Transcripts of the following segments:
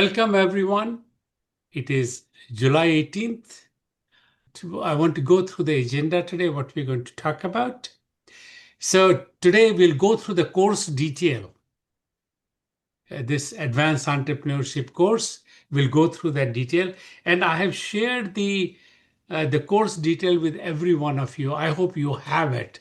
Welcome, everyone. It is July 18th. I want to go through the agenda today, what we're going to talk about. So today we'll go through the course detail. This advanced entrepreneurship course, we'll go through that detail. And I have shared the course detail with every one of you. I hope you have it.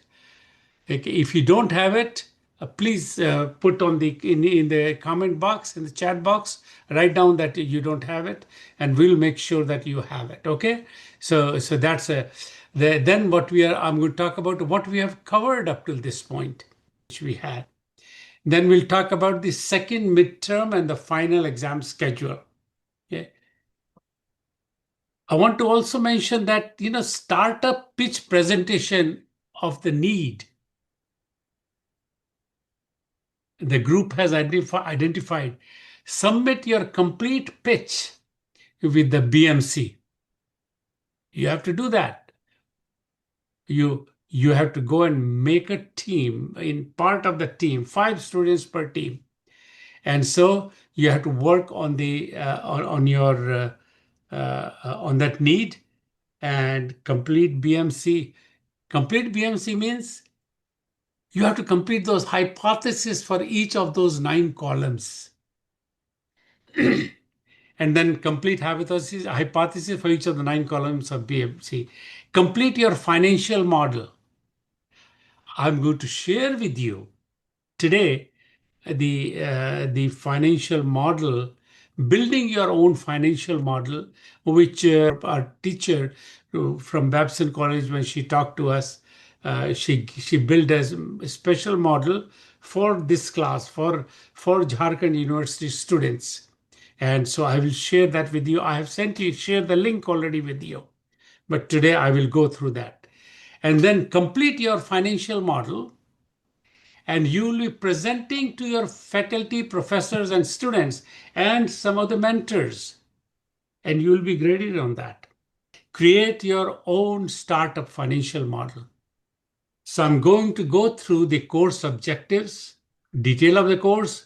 Okay, if you don't have it, please put on in the comment box, in the chat box, write down that you don't have it, and we'll make sure that you have it. Okay, so that's then what I'm going to talk about what we have covered up till this point, which we had. Then we'll talk about the second midterm and the final exam schedule. Okay. I want to also mention that startup pitch presentation of the need. The group has identified. Submit your complete pitch with the BMC. You have to do that. You have to go and make a team, in part of the team, 5 students per team. And so you have to work on the on your on that need and complete BMC. Complete BMC means you have to complete those hypotheses for each of those 9 columns. And then complete hypothesis for each of the 9 columns of BMC. Complete your financial model. I'm going to share with you today the financial model, building your own financial model, which our teacher from Babson College, when she talked to us, she built as a special model for this class for Jharkhand University students. And so I will share that with you. I have shared the link already with you, but today I will go through that. And then complete your financial model, and you will be presenting to your faculty, professors, and students, and some of the mentors, and you will be graded on that. Create your own startup financial model. So I'm going to go through the course objectives, detail of the course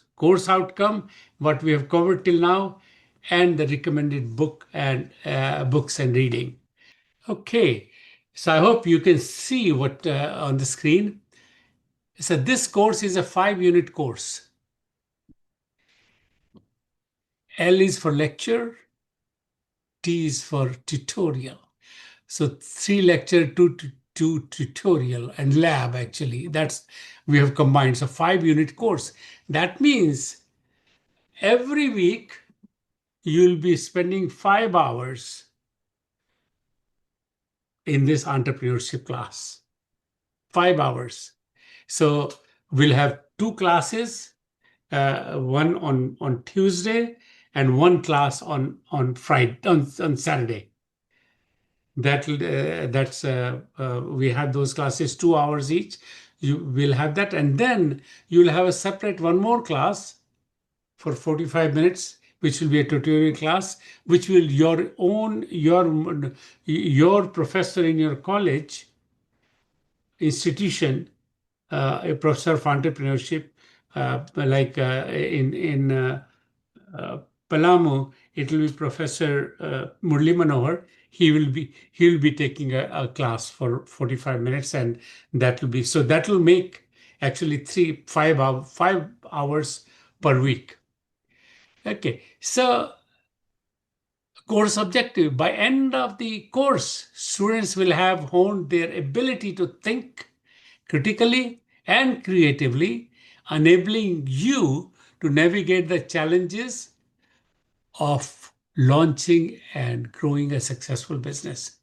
outcome, what we have covered till now, and the recommended books and reading. Okay, so I hope you can see what on the screen. So this course is a 5-unit course. L is for lecture, T is for tutorial. So 3 lecture, 2 tutorial, and lab actually. That's we have combined. So 5-unit course. That means every week you'll be spending 5 hours in this entrepreneurship class. 5 hours. So we'll have 2 classes, one on Tuesday and 1 class on Friday, on Saturday. We have those classes 2 hours each. You will have that, and then you'll have a separate 1 more class for 45 minutes, which will be a tutorial class, which will your professor in your college institution, a professor of entrepreneurship, like in Palamu, it will be Professor Murli Manohar. He'll be taking a class for 45 minutes, and that will make actually 5 hours per week. Okay, so course objective. By end of the course, students will have honed their ability to think critically and creatively, enabling you to navigate the challenges of launching and growing a successful business.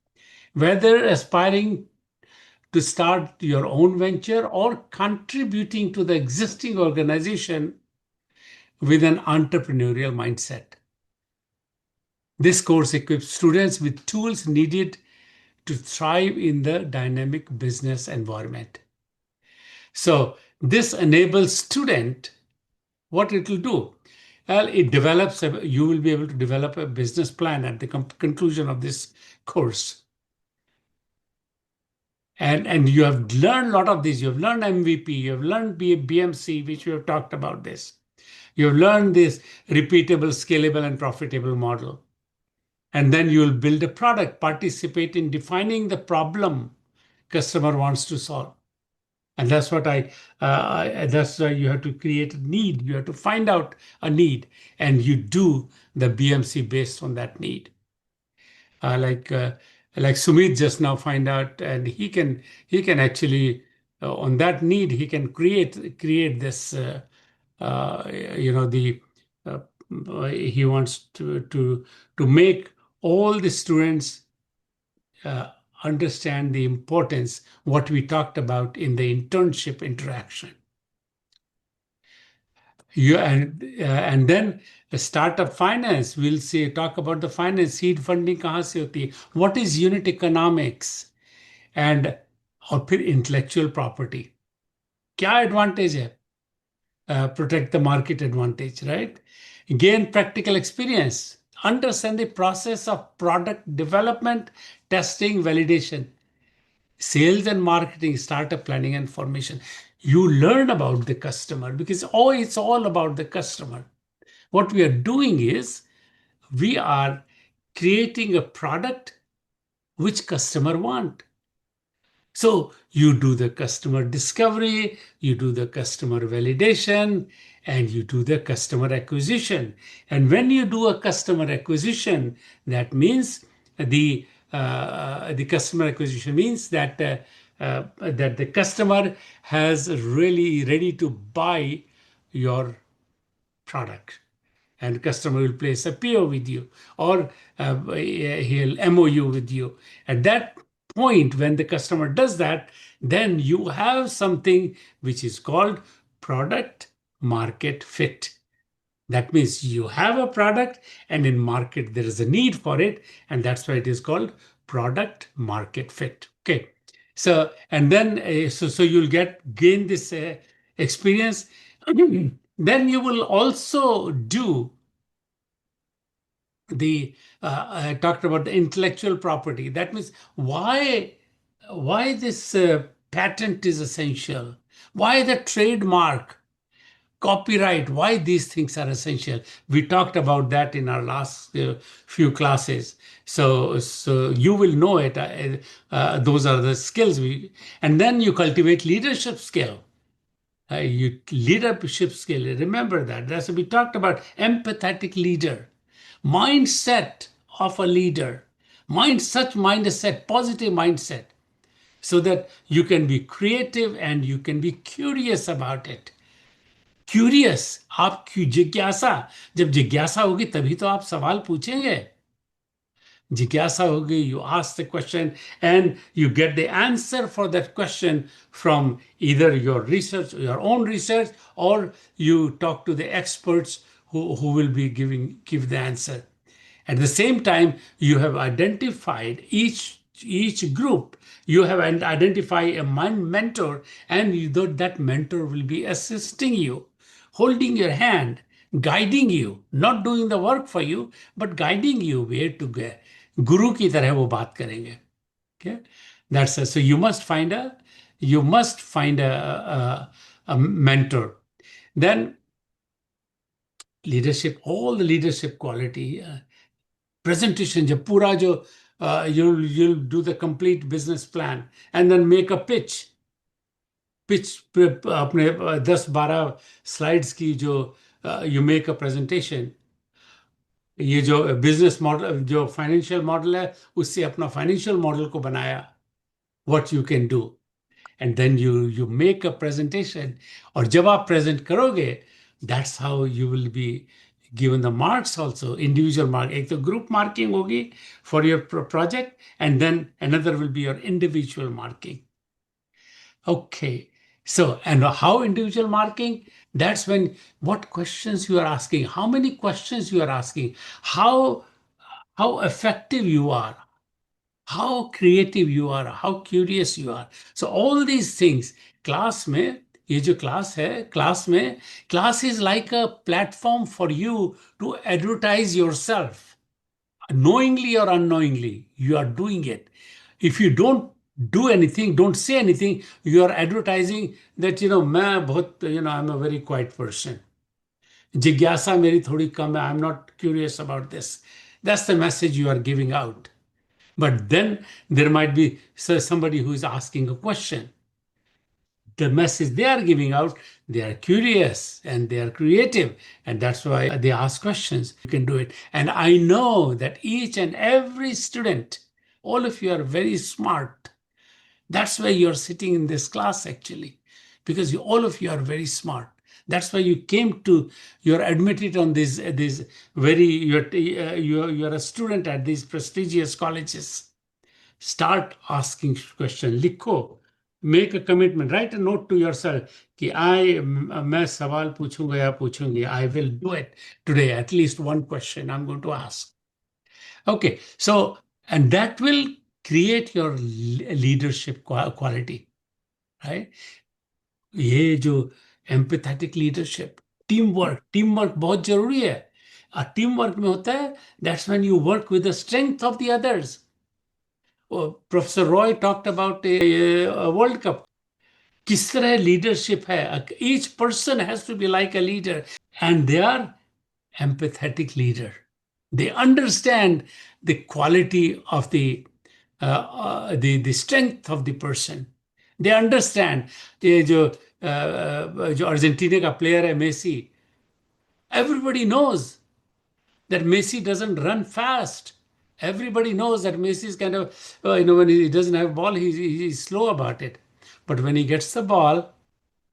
Whether aspiring to start your own venture or contributing to the existing organization with an entrepreneurial mindset. This course equips students with tools needed to thrive in the dynamic business environment. So this enables student, what it will do? Well, you will be able to develop a business plan at the conclusion of this course. And you have learned a lot of this. You have learned MVP, you have learned BMC, which we have talked about this. You've learned this repeatable, scalable, and profitable model. And then you'll build a product, participate in defining the problem customer wants to solve. And that's what that's why you have to create a need. You have to find out a need, and you do the BMC based on that need. Uh, like uh, like Sumit just now find out, and he can actually on that need he can create this. You know the he wants to make all the students uh, understand the importance what we talked about in the internship interaction. And then the startup finance, we'll see talk about the finance, seed funding कहाँ से होती है, what is unit economics, and और फिर intellectual property, क्या advantage है, protect the market advantage, right? Gain practical experience, understand the process of product development, testing, validation, sales and marketing, startup planning and formation. You learn about the customer because it's all about the customer. What we are doing is we are creating a product which customer want. So you do the customer discovery, you do the customer validation, and you do the customer acquisition. And when you do a customer acquisition, that means the customer acquisition means that the customer has really ready to buy your product, and customer will place a PO with you, or he'll MOU with you. At that point, when the customer does that, then you have something which is called product market fit. That means you have a product, and in market there is a need for it, and that's why it is called product market fit. Okay. So and then so you'll gain this experience. Then you will also do I talked about the intellectual property. That means why this patent is essential, why the trademark, copyright, why these things are essential. We talked about that in our last few classes. So you will know it. Those are the skills and then you cultivate leadership skill. Leadership skill. Remember that. That's what we talked about. Empathetic leader, mindset of a leader, such mindset, positive mindset, so that you can be creative and you can be curious about it. Curious, आप जिज्ञासा, जब जिज्ञासा होगी तभी तो आप सवाल पूछेंगे. जिज्ञासा होगी, you ask the question and you get the answer for that question from either your research, your own research, or you talk to the experts who will be give the answer. At the same time, you have identified each group. You have identified a mentor, and that mentor will be assisting you, holding your hand, guiding you, not doing the work for you, but guiding you where to go. गुरु की तरह वो बात करेंगे. Okay, so you must find a mentor. Then leadership, all the leadership quality, presentation, जब पूरा जो you'll do the complete business plan and then make a pitch अपने 10-12 slides की जो you make a presentation. ये जो बिजनेस मॉडल, जो financial model है, उससे अपना फाइनेंशियल मॉडल को बनाया, what you can do, and then you make a presentation. और जब आप प्रेजेंट करोगे, that's how you will be given the marks also, individual mark. एक तो ग्रुप मार्किंग होगी for your project, and then another will be your individual marking. Okay, so and how individual marking? That's when what questions you are asking, how many questions you are asking, how effective you are, how creative you are, how curious you are. So all these things, class में, ये जो class है, class is like a platform for you to advertise yourself. Knowingly or unknowingly, you are doing it. If you don't do anything, don't say anything, you are advertising that, मैं बहुत, I'm a very quiet person. जिज्ञासा मेरी थोड़ी कम है, I am not curious about this. That's the message you are giving out. But then there might be somebody who is asking a question. The message they are giving out, they are curious and they are creative, and that's why they ask questions. You can do it. And I know that each and every student, all of you are very smart. That's why you're sitting in this class actually, because all of you are very smart. That's why you came to, you're admitted on these very, you're a student at these prestigious colleges. Start asking question. लिखो, make a commitment, write a note to yourself कि मैं सवाल पूछूंगा या पूछूंगी. I will do it today. At least one question I'm going to ask. Okay, so and that will create your leadership quality, right? ये जो empathetic leadership, team work बहुत जरूरी है. टीम वर्क में होता है, that's when you work with the strength of the others. Professor Roy talked about world cup. किस तरह लीडरशिप है. Each person has to be like a leader, and they are empathetic leader. They understand the quality of the strength of the person. They understand. ये जो Argentina का player है Messi, everybody knows that Messi doesn't run fast. Everybody knows that Messi is kind of, when he doesn't have ball, he's slow about it. But when he gets the ball,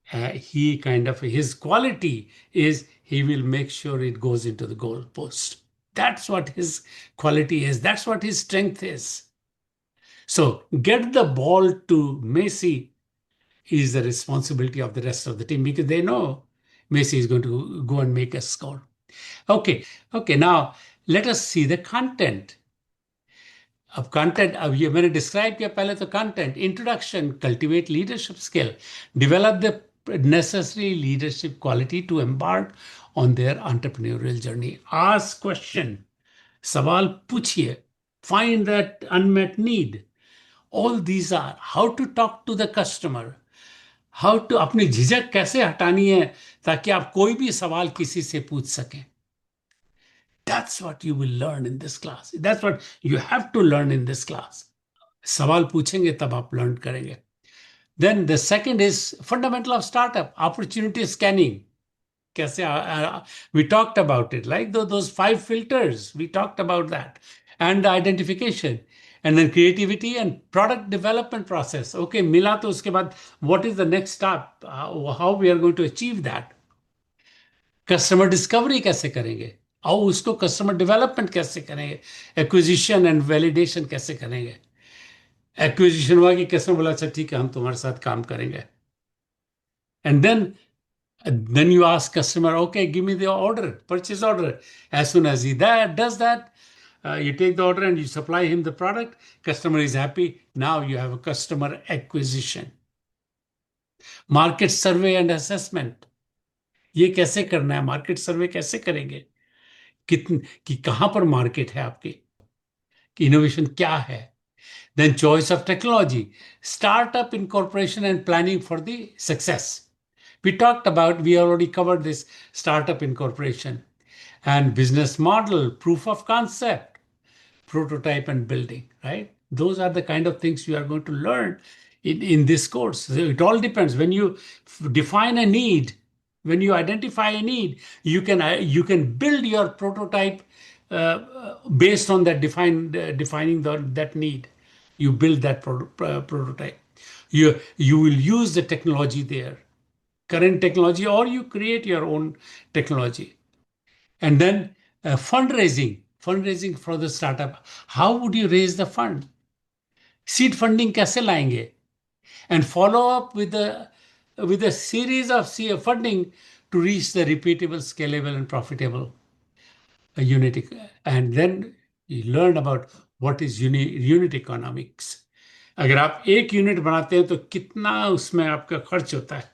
he kind of, his quality is he will make sure it goes into the goal post. That's what his quality is. That's what his strength is. So get the ball to Messi is the responsibility of the rest of the team, because they know Messi is going to go and make a score. Okay, now let us see the content. अब content, अब ये मैंने describe किया पहले. तो content, introduction, cultivate leadership skill, develop the necessary leadership quality to embark on their entrepreneurial journey. Ask question, सवाल पूछिए. Find that unmet need. All these are how to talk to the customer, how to, अपनी झिझक कैसे हटानी है ताकि आप कोई भी सवाल किसी से पूछ सकें. That's what you will learn in this class. That's what you have to learn in this class. सवाल पूछेंगे तब आप learn करेंगे. Then the second is fundamental of startup, opportunity scanning. कैसे, we talked about it, like those 5 filters, we talked about that. And the identification. And then creativity and product development process. Okay, मिला तो उसके बाद what is the next step? How we are going to achieve that? Customer discovery कैसे करेंगे, और उसको customer development कैसे करेंगे, एक्विजिशन एंड वैलिडेशन कैसे करेंगे. एक्विजिशन हुआ कि कस्टमर बोला अच्छा ठीक है हम तुम्हारे साथ काम करेंगे. And then you ask customer, okay, give me the order, purchase order. As soon as he does that, you take the order and you supply him the product. Customer is happy. Now you have a customer acquisition. Market survey and assessment. ये कैसे करना है, market सर्वे कैसे करेंगे, कि कहां पर market है आपकी, कि इनोवेशन क्या है. Then choice of technology, startup incorporation and planning for the success. We already covered this startup incorporation. And business model, proof of concept, prototype and building, right? Those are the kind of things you are going to learn in this course. So it all depends. When you define a need, when you identify a need, you can build your prototype based on that defining that need. You build that prototype. You will use the technology there, current technology, or you create your own technology. And then fundraising for the startup. How would you raise the fund? Seed funding कैसे लाएंगे? And follow up with a series of funding to reach the repeatable, scalable, and profitable unit. And then you learn about what is unit economics. अगर आप एक unit बनाते हैं तो कितना उसमें आपका खर्च होता है,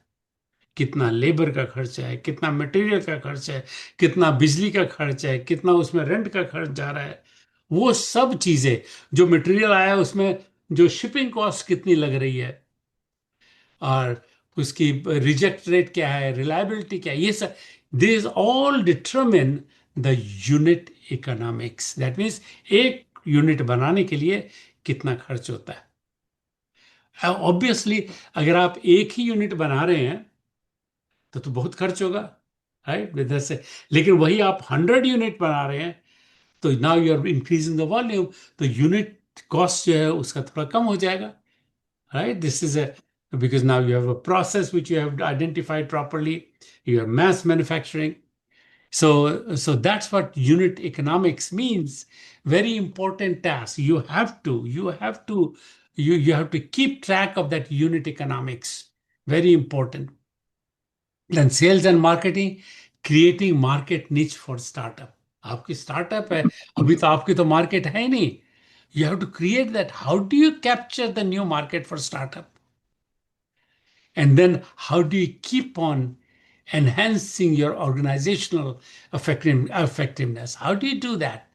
कितना लेबर का खर्च है, कितना मटेरियल का खर्च है, कितना बिजली का खर्च है, कितना उसमें रेंट का खर्च जा रहा है. वो सब चीजें, जो मटेरियल आया उसमें जो शिपिंग कॉस्ट कितनी लग रही है, और उसकी रिजेक्ट रेट क्या है, रिलायबिलिटी क्या है, These all determine the unit economics. That means एक यूनिट बनाने के लिए कितना खर्च होता है। ऑब्वियसली अगर आप एक ही यूनिट बना रहे हैं तो बहुत खर्च होगा, राइट, इधर से। लेकिन वही आप 100 यूनिट बना रहे हैं तो now you are increasing the volume, तो यूनिट कॉस्ट जो है उसका थोड़ा कम हो जाएगा, right? This is a because now you have a process which you have identified properly. You are mass manufacturing. So that's what unit economics means. Very important task. You have to keep track of that unit economics. Very important. Then sales and marketing, creating market niche for startup. आपकी startup है, अभी तो आपकी तो market है ही नहीं. You have to create that. How do you capture the new market for startup? And then how do you keep on enhancing your organizational effectiveness? How do you do that?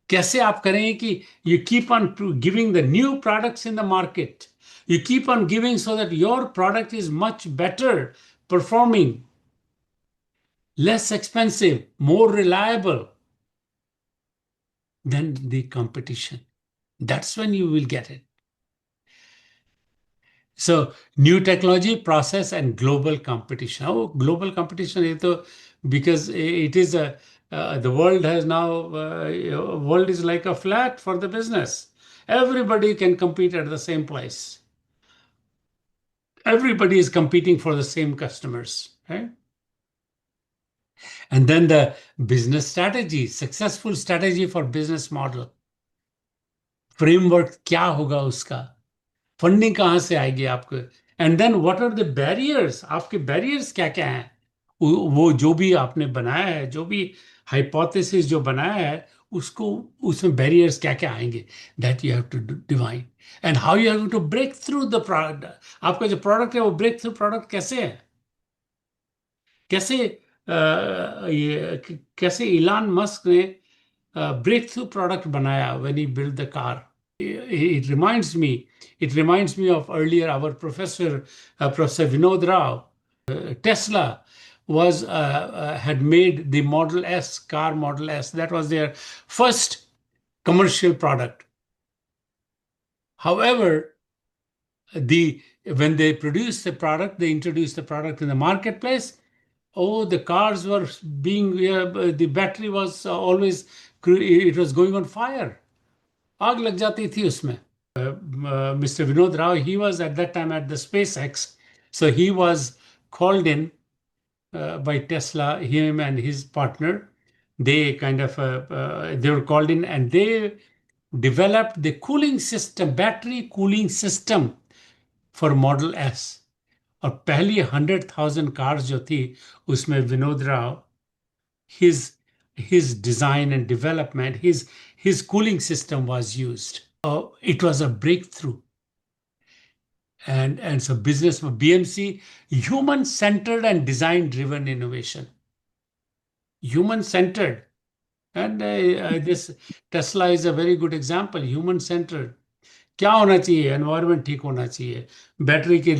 कैसे आप करेंगे कि you keep on giving the new products in the market. You keep on giving so that your product is much better performing, less expensive, more reliable than the competition. That's when you will get it. So new technology, process, and global competition. Oh, global competition is because it is the world has now world is like a flat for the business. Everybody can compete at the same place. Everybody is competing for the same customers, right? And then the business strategy, successful strategy for business model. Framework क्या होगा उसका? Funding कहाँ से आएगी आपको? And then what are the barriers? आपके barriers क्या क्या हैं? वो जो भी आपने बनाया है, जो भी हाइपोथेसिस जो बनाया है, उसको उसमें बैरियर्स क्या क्या आएंगे, that you have to divine. And how you have to break through the product. आपका जो प्रोडक्ट है वो ब्रेक थ्रू प्रोडक्ट कैसे है? कैसे कैसे इलान मस्क ने ब्रेक थ्रू प्रोडक्ट बनाया when he build the car? it reminds me it reminds me of earlier our professor, Professor Vinod Rao. Tesla was had made the Model S car, Model S. That was their first commercial product. However, the when they produced the product, they introduced the product in the marketplace. Oh, the cars were being the battery was always it was going on fire. आग लग जाती थी उसमें. Mr. Vinod Rao, he was at that time at the SpaceX. So he was called in by Tesla, him and his partner. They kind of, they were called in and they developed the cooling system, battery cooling system for Model S. और पहली 100,000 cars जो थी उसमें Vinod Rao, his design and development, his cooling system was used. It was a breakthrough. And so business for BMC, human-centered and design-driven innovation. Human-centered. And this Tesla is a very good example, human-centered. क्या होना चाहिए? Environment ठीक होना चाहिए, battery के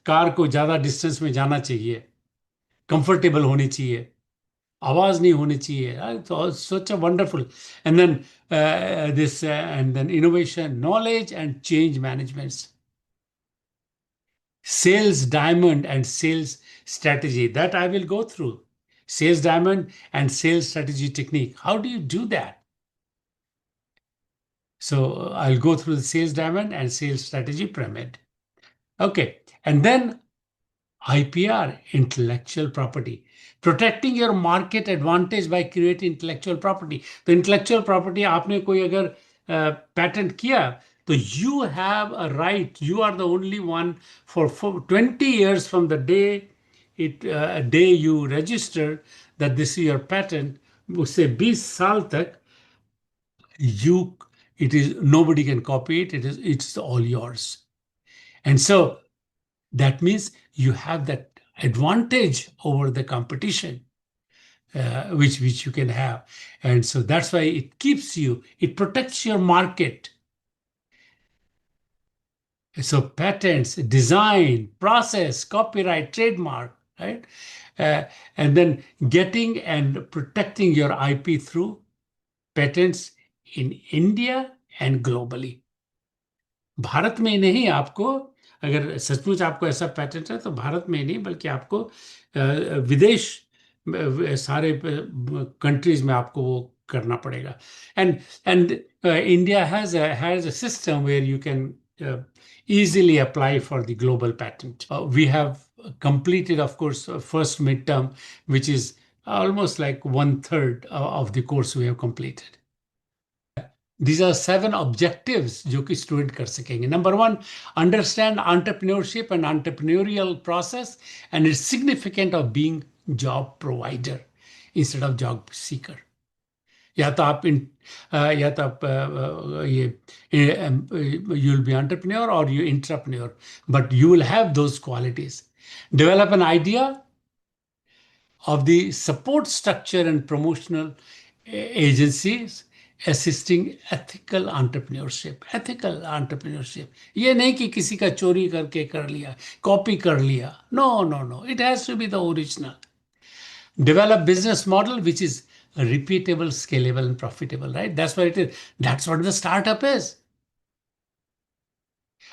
car को ज़्यादा distance में जाना चाहिए, कंफर्टेबल होनी चाहिए, आवाज नहीं होनी चाहिए. So such a wonderful. And then and then innovation, knowledge, and change management. Sales diamond and sales strategy that I will go through. Sales diamond and sales strategy technique. How do you do that? So I'll go through the sales diamond and sales strategy pyramid. Okay. And then IPR, intellectual property. Protecting your market advantage by creating intellectual property. तो intellectual property आपने कोई अगर patent किया तो you have a right. You are the only one for 20 years from the day day you register that this is your patent. उससे 20 साल तक you it is nobody can copy it. It's all yours. And so that means you have that advantage over the competition, which you can have. And so that's why it keeps you, it protects your market. So patents, design, process, copyright, trademark, right? Uh, and then getting and protecting your IP through patents in India and globally. Bharat में नहीं, आपको अगर सचमुच आपको ऐसा patent है तो भारत में नहीं बल्कि आपको विदेश सारे कंट्रीज में आपको वो करना पड़ेगा. And India has a system where you can easily apply for the global patent. We have completed, of course, first midterm, which is almost like 1/3 of the course we have completed. These are 7 objectives जो कि student कर सकेंगे. Number 1, understand entrepreneurship and entrepreneurial process and its significance of being job provider instead of job seeker. या तो आप you'll be entrepreneur or you entrepreneur, but you will have those qualities. Develop an idea of the support structure and promotional agencies assisting ethical entrepreneurship. Ethical entrepreneurship. ये नहीं कि किसी का चोरी करके कर लिया, कॉपी कर लिया. No. It has to be the original. Develop business model which is repeatable, scalable, and profitable, right? That's what it is. That's what the startup is.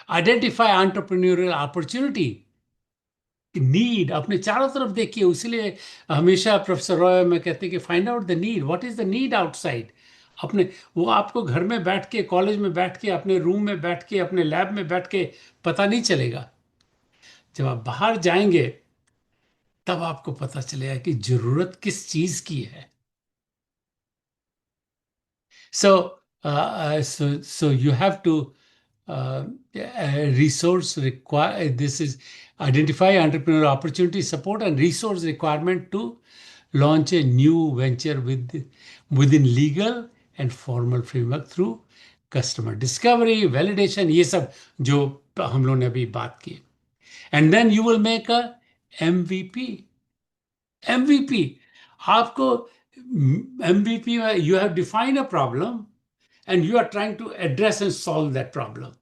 Identify entrepreneurial opportunity. Need अपने चारों तरफ देखिए. उसीलिए हमेशा professor Roy में कहते हैं कि find out the need. What is the need outside. अपने वो आपको घर में बैठ के, कॉलेज में बैठ के, अपने रूम में बैठ के, अपने लैब में बैठ के पता नहीं चलेगा. जब आप बाहर जाएंगे तब आपको पता चलेगा कि जरूरत किस चीज की है. So you have to resource require. This is identify entrepreneurial opportunity, support, and resource requirement to launch a new venture within legal and formal framework through customer discovery, validation. ये सब जो हम लोगों ने अभी बात की. And then you will make a MVP. MVP. आपको MVP में you have defined a problem and you are trying to address and solve that problem.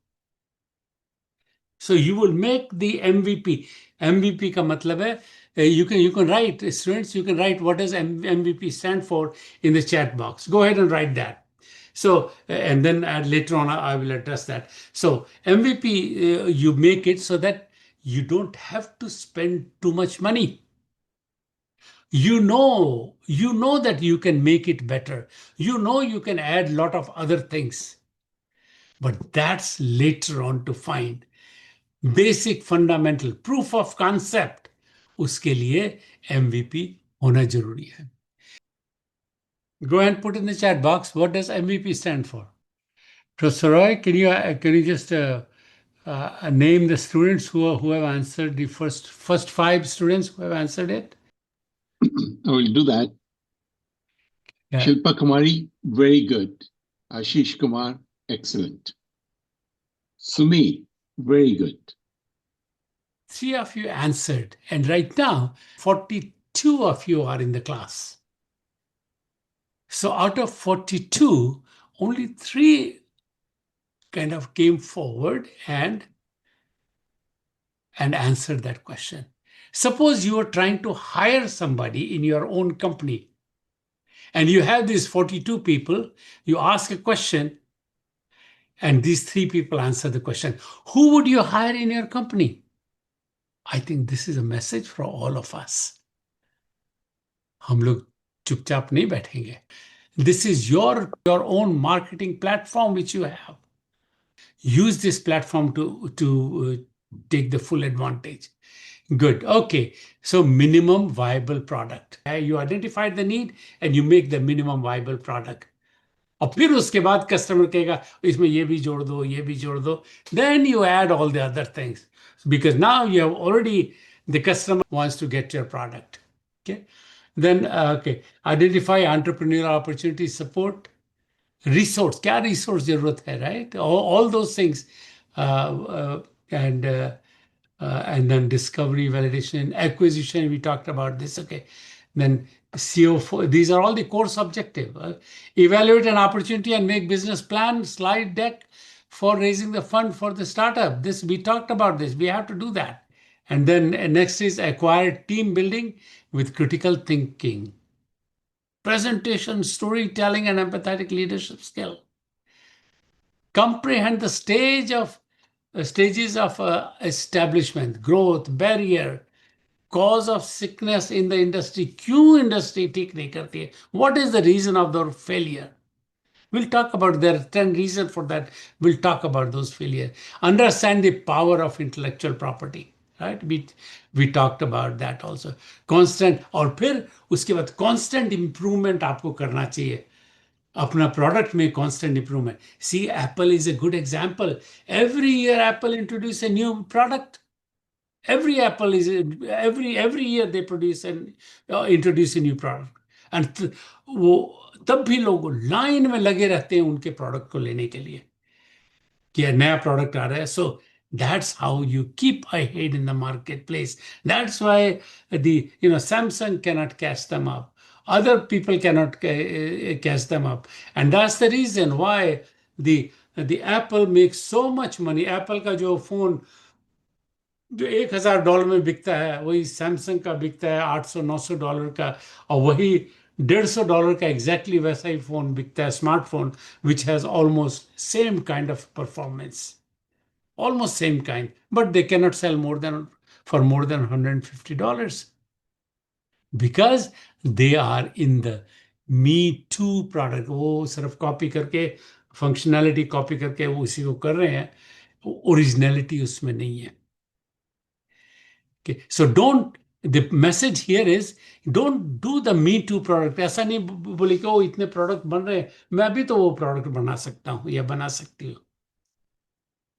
So you will make the MVP. MVP का मतलब है, you can write, students, you can write what does MVP stand for in the chat box. Go ahead and write that. So, and then later on I will address that. So MVP, you make it so that you don't have to spend too much money. You know that you can make it better. You can add a lot of other things. But that's later on to find. Basic fundamental proof of concept, उसके लिए MVP होना जरूरी है. Go and put in the chat box, what does MVP stand for? Professor Roy, can you just name the students who have answered, the first 5 students who have answered it? I will do that. Yeah. Shilpa Kumari, very good. Ashish Kumar, excellent. Sumi, very good. 3 of you answered, and right now 42 of you are in the class. So out of 42, only 3 kind of came forward and answered that question. Suppose you are trying to hire somebody in your own company, and you have these 42 people, you ask a question, and these 3 people answer the question. Who would you hire in your company? I think this is a message for all of us. हम लोग चुपचाप नहीं बैठेंगे. This is your own marketing platform which you have. Use this platform to take the full advantage. Good. Okay. So minimum viable product. You identified the need and you make the minimum viable product. और फिर उसके बाद customer कहेगा इसमें ये भी जोड़ दो, ये भी जोड़ दो. Then you add all the other things. Because now you have already, the customer wants to get your product. Okay. Then, identify entrepreneurial opportunity, support, resource. क्या resource जरूरत है, right? All those things. And then discovery, validation, acquisition, we talked about this. Okay. Then CO4, these are all the course objective. Evaluate an opportunity and make business plan, slide deck for raising the fund for the startup. We talked about this. We have to do that. And then next is acquire team building with critical thinking, presentation, storytelling, and empathetic leadership skill. Comprehend the stages of establishment, growth, barrier, cause of sickness in the industry. क्यों industry ठीक नहीं करती है? What is the reason of their failure? We'll talk about there are 10 reasons for that. We'll talk about those failures. Understand the power of intellectual property. Right? We talked about that also. Constant और फिर उसके बाद constant improvement आपको करना चाहिए. अपना product में constant improvement. See, Apple is a good example. Every year Apple introduce a new product. Every year they introduce a new product. And वो तब भी लोग लाइन में लगे रहते हैं उनके प्रोडक्ट को लेने के लिए कि नया प्रोडक्ट आ रहा है. सो that's how you keep ahead in the marketplace. That's why Samsung cannot catch them up. Other people cannot catch them up. And that's the reason why the Apple makes so much money. Apple का जो phone जो $1,000 में बिकता है वही Samsung का बिकता है $800-900 का, और वही $150 का एग्जैक्टली वैसा ही फोन बिकता है, smartphone, which has almost same kind of performance, almost same kind, but they cannot sell for more than $150 because they are in the me too product. वो सिर्फ कॉपी करके फंक्शनैलिटी कॉपी करके वो उसी को कर रहे हैं, ओरिजिनलिटी उसमें नहीं है. Okay. So the message here is don't do the me too product. ऐसा नहीं बोले कि ओ इतने प्रोडक्ट बन रहे हैं मैं भी तो वो प्रोडक्ट बना सकता हूँ या बना सकती हूँ.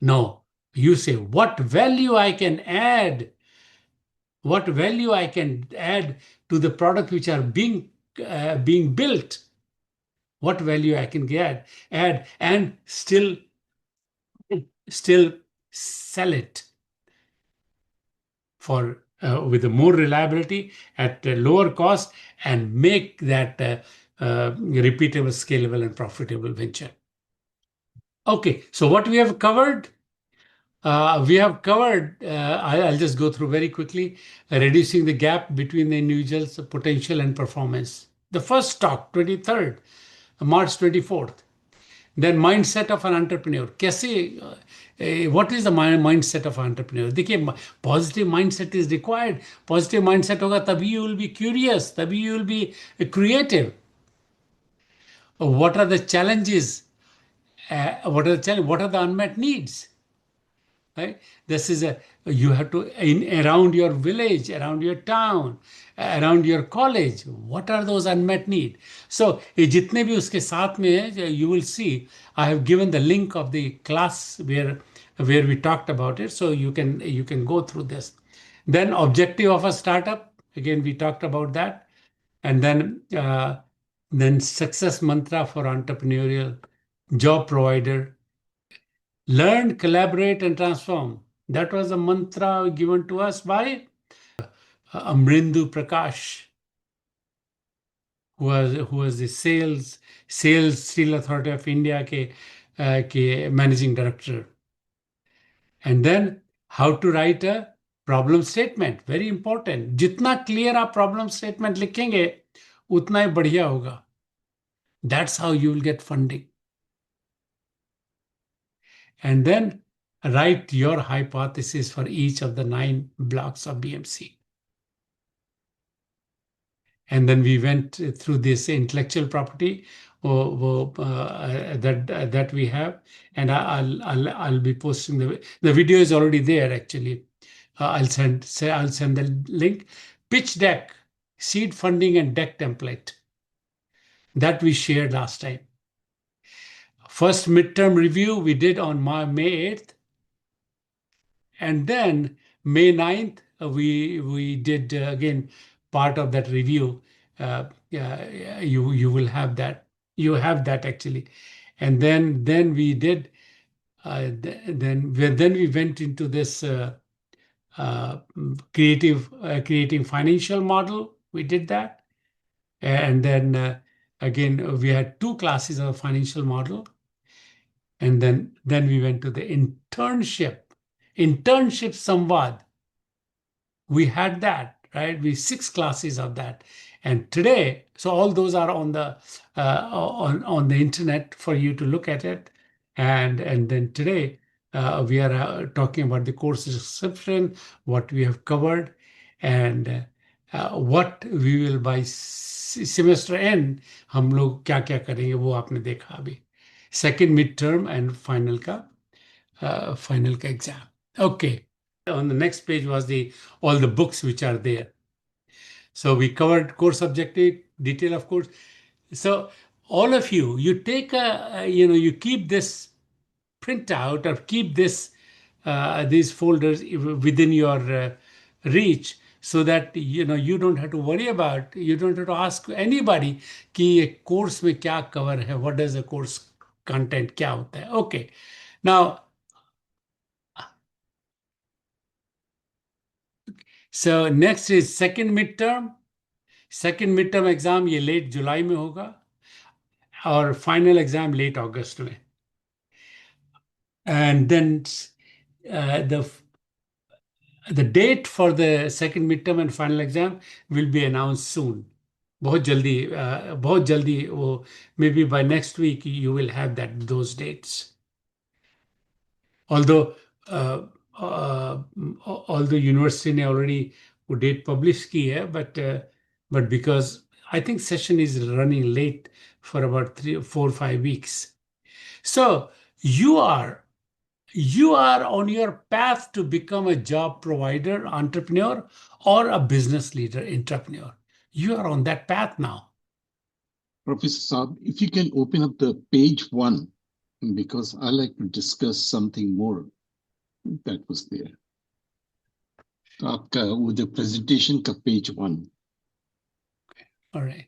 No, you say what value I can add, what value I can add to the product which are being built, what value I can add and still sell it for with more reliability at a lower cost and make that repeatable, scalable, and profitable venture. Okay, so what we have covered? I'll just go through very quickly, reducing the gap between the individual's potential and performance. The first talk, 23rd, March 24th. Then mindset of an entrepreneur. कैसे what is the mindset of an entrepreneur? देखिए, positive mindset is required. Positive mindset होगा तभी you will be curious, तभी you will be creative. What are the challenges? What are the unmet needs? Right? This is you have to around your village, around your town, around your college. What are those unmet needs? So ये जितने भी उसके साथ में है, you will see I have given the link of the class where we talked about it, so you can go through this. Then objective of a startup, again we talked about that, and then success mantra for entrepreneurial job provider. Learn, collaborate, and transform. That was a mantra given to us by Amrindu Prakash, who was the sales Steel Authority of India के managing director. And then how to write a problem statement. Very important. जितना clear आप problem statement लिखेंगे उतना ही बढ़िया होगा. That's how you will get funding. And then write your hypothesis for each of the 9 blocks of BMC. And then we went through this intellectual property that we have, and I'll be posting the video is already there actually. I'll send the link. Pitch deck, seed funding, and deck template that we shared last time. First midterm review we did on May 8th. And then May 9th, we did again part of that review. You will have that. You have that actually. And then we did. Then we went into this creating financial model. We did that. And then again we had 2 classes of financial model. And then we went to the internship samvad. we had that, right? We 6 classes of that. And today, so all those are on the on the internet for you to look at it. And then today we are talking about the course description, what we have covered, and what we will by semester end हम लोग क्या क्या करेंगे वो आपने देखा अभी. Second midterm and final ka exam. Okay. On the next page was the all the books which are there. So we covered course objective, detail of course. So all of you, you take you keep this printout or keep this these folders within your reach so that you don't have to worry about, you don't have to ask anybody कि ये course में क्या cover है, what does the course content क्या होता है. Okay. Now, so next is second midterm. Second midterm exam ये late जुलाई में होगा और फाइनल एग्जाम लेट अगस्त में. And then the date for the second midterm and final exam will be announced soon. बहुत जल्दी वो maybe by next week you will have those dates. Although although university ने already वो date publish की है, but because I think session is running late for about 3, 4, 5 weeks. So you are on your path to become a job provider, entrepreneur, or a business leader, entrepreneur. You are on that path now. Professor Saab, if you can open up the page 1, because I like to discuss something more that was there. तो आपका वो जो presentation का page 1. Okay. All right.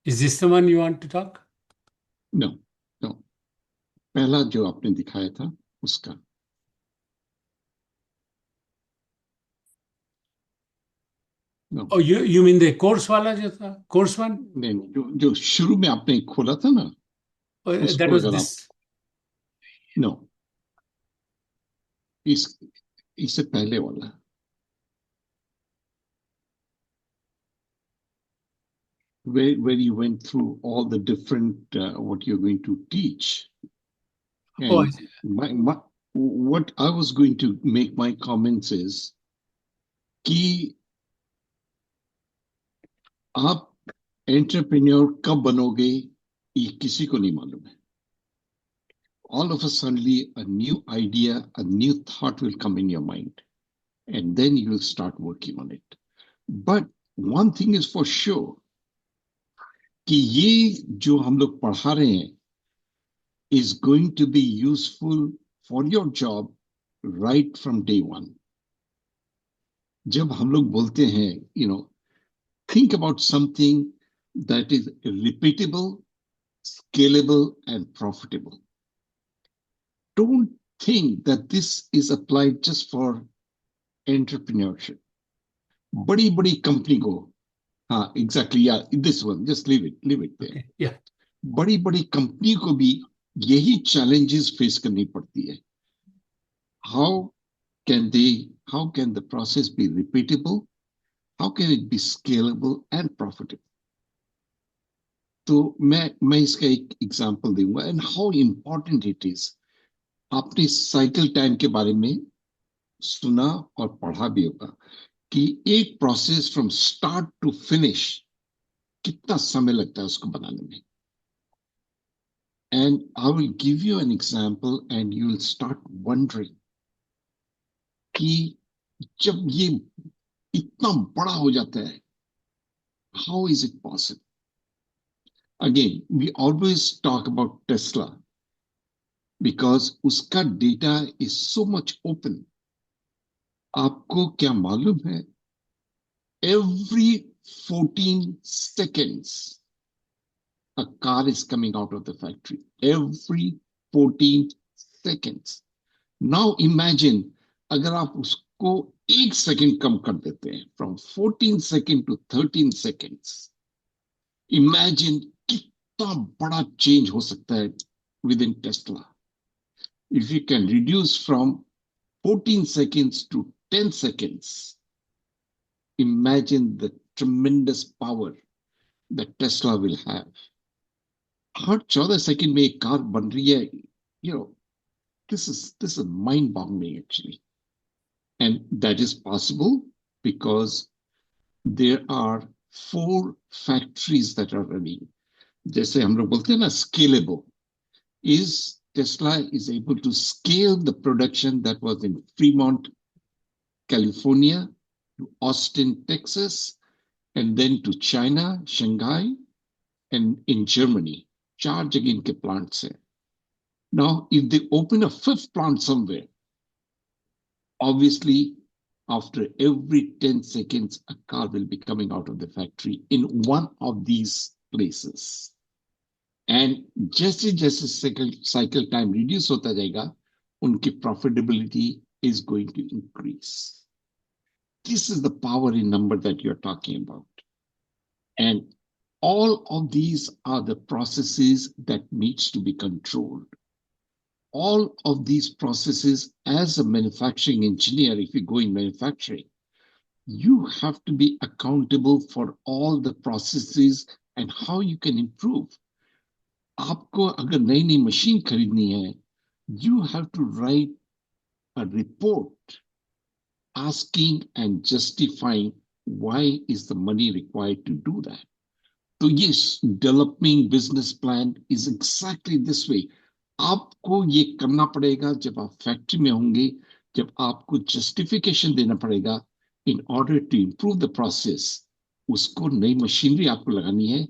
Is this the one you want to talk? No. पहला जो आपने दिखाया था उसका. No. Oh, you mean the course वाला जो था, course one? नहीं, जो शुरू में आपने खोला था ना. That was this. No. इससे पहले वाला. Where you went through all the different what you're going to teach. And what I was going to make my comments is कि आप entrepreneur कब बनोगे ये किसी को नहीं मालूम है. All of a suddenly a new idea, a new thought will come in your mind, and then you will start working on it. But one thing is for sure कि ये जो हम लोग पढ़ा रहे हैं is going to be useful for your job right from day one. जब हम लोग बोलते हैं, think about something that is repeatable, scalable, and profitable. Don't think that this is applied just for entrepreneurship. बड़ी company को, exactly, yeah, this one, just leave it there. Okay, yeah. बड़ी company को भी यही challenges face करनी पड़ती है. How can the process be repeatable? How can it be scalable and profitable? तो मैं इसका एक example दूंगा and how important it is. आपने cycle time के बारे में सुना और पढ़ा भी होगा कि एक process from start to finish कितना समय लगता है उसको बनाने में. And I will give you an example and you will start wondering कि जब ये इतना बड़ा हो जाता है, how is it possible? Again, we always talk about Tesla because उसका data is so much open. आपको क्या मालूम है? Every 14 seconds, a car is coming out of the factory. Every 14 seconds. Now imagine अगर आप उसको 1 सेकंड कम कर देते हैं, from 14 seconds to 13 seconds. Imagine कितना बड़ा change हो सकता है within Tesla. If you can reduce from 14 seconds to 10 seconds, imagine the tremendous power that Tesla will have. Her 14 second में एक कार बन रही है, you know, this is mind boggling actually. And that is possible because there are 4 factories that are running. जैसे हम लोग बोलते हैं ना, scalable. Is Tesla is able to scale the production that was in Fremont, California, to Austin, Texas, and then to China, Shanghai, and in Germany. 4 जगह इनके plants हैं. Now, if they open a 5th plant somewhere, obviously, after every 10 seconds, a car will be coming out of the factory in one of these places. And जैसे जैसे cycle time reduce होता जाएगा, उनकी profitability is going to increase. This is the power in number that you're talking about. And all of these are the processes that needs to be controlled. All of these processes, as a manufacturing engineer, if you go in manufacturing, you have to be accountable for all the processes and how you can improve. आपको अगर नई नई machine खरीदनी है, you have to write a report asking and justifying why is the money required to do that. So yes, developing business plan is exactly this way. आपको ये करना पड़ेगा जब आप फैक्ट्री में होंगे, जब आपको जस्टिफिकेशन देना पड़ेगा in order to improve the process. उसको नई मशीनरी आपको लगानी है.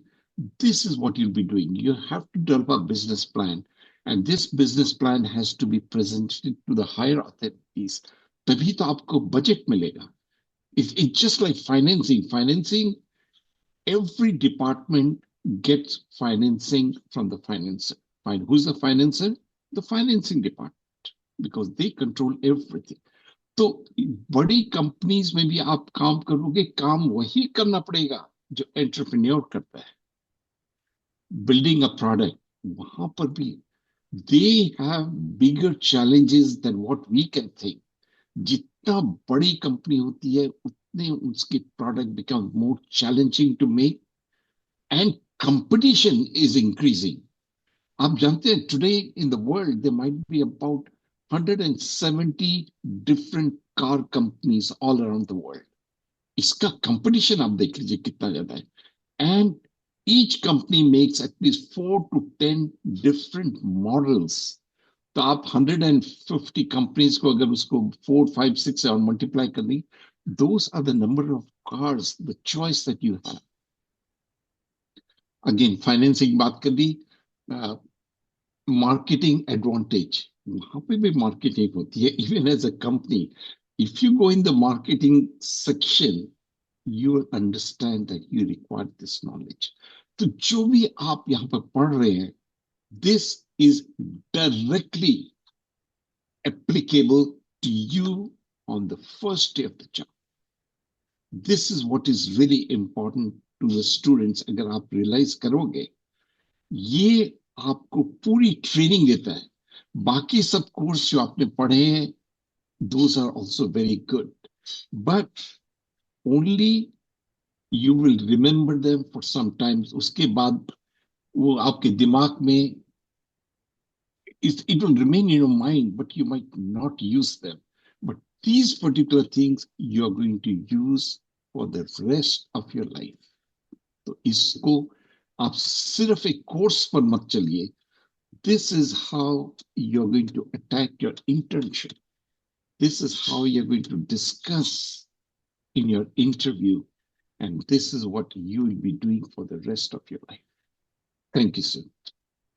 This is what you'll be doing. You have to develop a business plan, and this business plan has to be presented to the higher authorities. तभी तो आपको budget मिलेगा. It's just like financing. Financing, every department gets financing from the financer. Fine. Who's the financer? The financing department, because they control everything. तो बड़ी companies में भी आप काम करोगे, काम वही करना पड़ेगा जो एंटरप्रेन्योर करता है. Building a product, वहां पर भी they have bigger challenges than what we can think. जितना बड़ी कंपनी होती है, उतने उसके product become more challenging to make, and competition is increasing. आप जानते हैं, today in the world there might be about 170 different car companies all around the world. इसका competition आप देख लीजिए कितना ज्यादा है. And each company makes at least 4 to 10 different models. तो आप 150 companies को अगर उसको 4, 5, 6 और multiply कर दी, those are the number of cars, the choice that you have. Again, financing बात कर दी, marketing advantage. वहां पे भी marketing होती है. Even as a company, if you go in the marketing section, you will understand that you require this knowledge. तो जो भी आप यहाँ पर पढ़ रहे हैं, this is directly applicable to you on the first day of the job. This is what is really important to the students. अगर आप realize करोगे, ये आपको पूरी ट्रेनिंग देता है. बाकी सब कोर्स जो आपने पढ़े हैं, those are also very good, but only you will remember them for some time. उसके बाद वो आपके दिमाग में, it will remain in your mind, but you might not use them. But these particular things you are going to use for the rest of your life. तो इसको आप सिर्फ एक कोर्स पर मत चलिए. This is how you're going to attack your internship. This is how you're going to discuss in your interview. And this is what you will be doing for the rest of your life. Thank you, sir.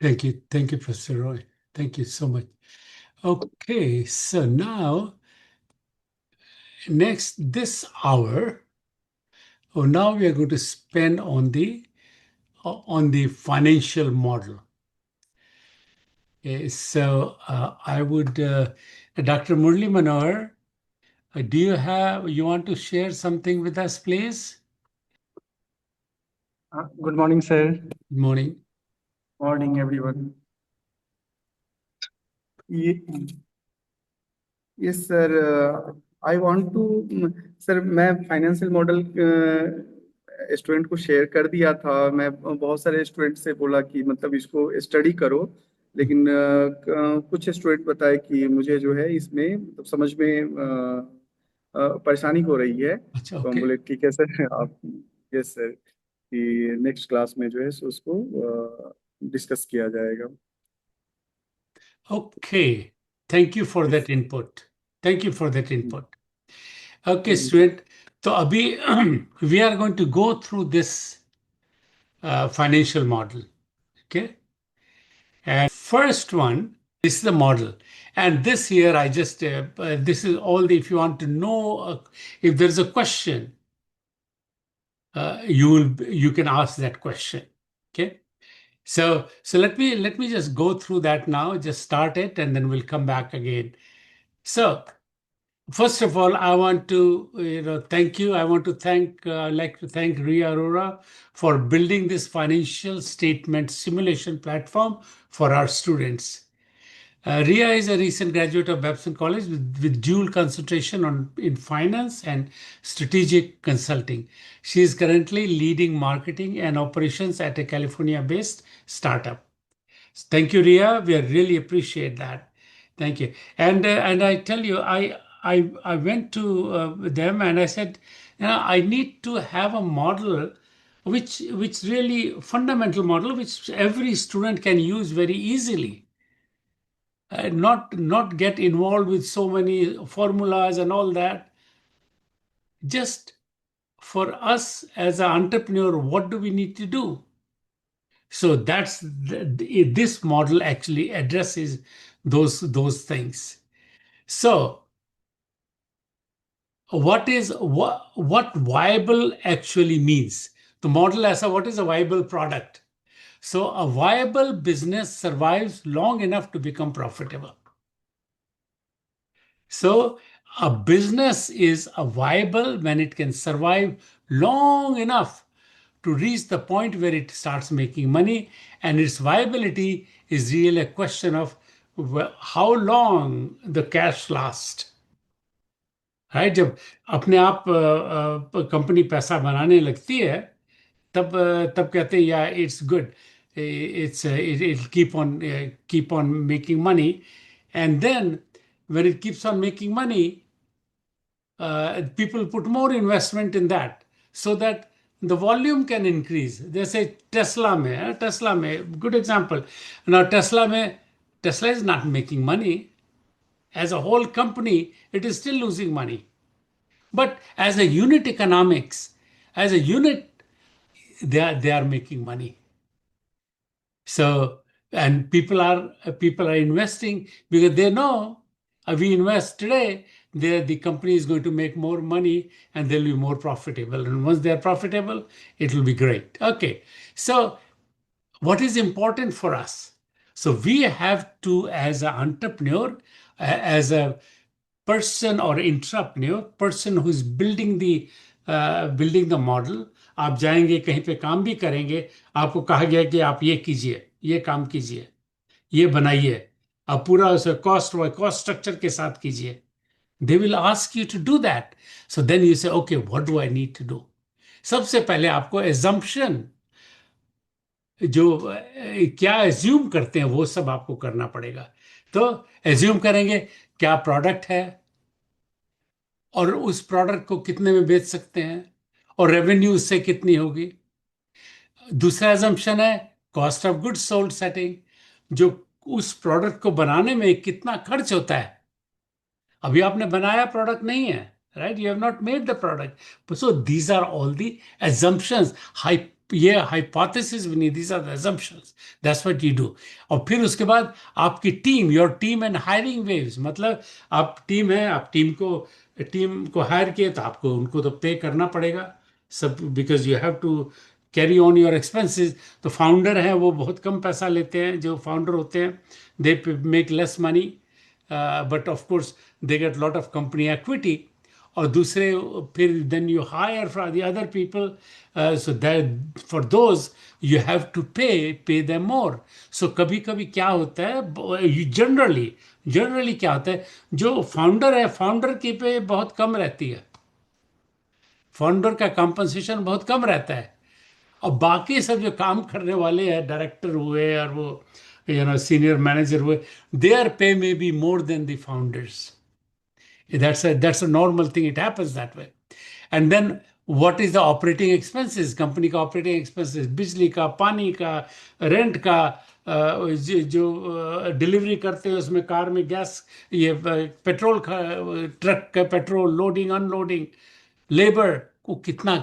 Thank you. Thank you, Professor Roy. Thank you so much. Okay, so now, this hour, now we are going to spend on the financial model. I would, Dr. Murli Manohar, you want to share something with us, please? Good morning, sir. Good morning. Morning, everyone. Ye- Yes, sir. I want to, sir मैं financial model student को share कर दिया था। मैं बहुत सारे student से बोला कि मतलब इसको स्टडी करो, लेकिन कुछ स्टूडेंट बताए कि मुझे जो है इसमें मतलब समझ में परेशानी हो रही है। अच्छा, तो हम ओके बोले ठीक है सर, आप यस सर, कि नेक्स्ट क्लास में जो है सो उसको डिस्कस किया जाएगा। Okay, thank you for yes that input. Thank you for that input. Okay sir. Student, तो अभी we are going to go through this financial model. Okay. And first one, this is the model. And this here, this is all if you want to know, if there's a question, you can ask that question. Okay. So let me just go through that now, just start it, and then we'll come back again. So first of all, I want to thank you. I'd like to thank Ria Arora for building this financial statement simulation platform for our students. Ria is a recent graduate of Babson College with dual concentration in finance and strategic consulting. She is currently leading marketing and operations at a California-based startup. Thank you, Ria. We really appreciate that. Thank you. And I tell you, I went to them and I said, I need to have a model which really fundamental model which every student can use very easily. Not get involved with so many formulas and all that. Just for us as an entrepreneur, what do we need to do? So this model actually addresses those things. So what viable actually means? The model as what is a viable product? So a viable business survives long enough to become profitable. So a business is a viable when it can survive long enough to reach the point where it starts making money, and its viability is really a question of how long the cash lasts. Right, जब अपने आप company पैसा बनाने लगती है तब कहते हैं या it's good, it keep on making money, and then when it keeps on making money, people put more investment in that so that the volume can increase. They say Tesla mein, good example. Now Tesla is not making money. As a whole company, it is still losing money. But as a unit economics, as a unit, they are making money. So, and people are investing because they know we invest today, the company is going to make more money and they'll be more profitable. And once they're profitable, it will be great. Okay. So, what is important for us? So, we have to, as an entrepreneur, as a person or entrepreneur, person who is building the model, आप जाएंगे कहीं पे काम भी करेंगे, आपको कहा गया कि आप ये कीजिए, ये काम कीजिए, ये बनाइए, आप पूरा उसे कॉस्ट स्ट्रक्चर के साथ कीजिए. They will ask you to do that. So then you say, okay, what do I need to do? सबसे पहले आपको assumption, जो क्या एज्यूम करते हैं वो सब आपको करना पड़ेगा. तो एज्यूम करेंगे क्या प्रोडक्ट है और उस प्रोडक्ट को कितने में बेच सकते हैं और रेवेन्यू उससे कितनी होगी. दूसरा एजम्पशन है cost of goods sold setting, जो उस प्रोडक्ट को बनाने में कितना खर्च होता है. अभी आपने बनाया प्रोडक्ट नहीं है, right, you have not made the product. So these are all the assumptions. ये हाइपोथेसिस भी नहीं, these are the assumptions. That's what you do. और फिर उसके बाद आपकी team, your team and hiring waves, मतलब आप टीम है, आप टीम को हायर किए तो आपको उनको तो पे करना पड़ेगा सब, because you have to carry on your expenses. तो फाउंडर हैं वो बहुत कम पैसा लेते हैं, जो फाउंडर होते हैं they make less money, but of course they get lot of company equity. और दूसरे फिर then you hire for the other people, so that for those you have to pay them more. सो कभी कभी क्या होता है, जनरली क्या होता है, जो फाउंडर है फाउंडर की पे बहुत कम रहती है, फाउंडर का कंपनसेशन बहुत कम रहता है, और बाकी सब जो काम करने वाले हैं, डायरेक्टर हुए और वो सीनियर मैनेजर हुए, देयर पे may be more than the founders. That's a normal thing. It happens that way. And then what is the operating expenses? Company का ऑपरेटिंग एक्सपेंसेस, बिजली का, पानी का, रेंट का, जो डिलीवरी करते हैं उसमें कार में गैस, ये पेट्रोल का, ट्रक का पेट्रोल, लोडिंग अनलोडिंग, लेबर को कितना,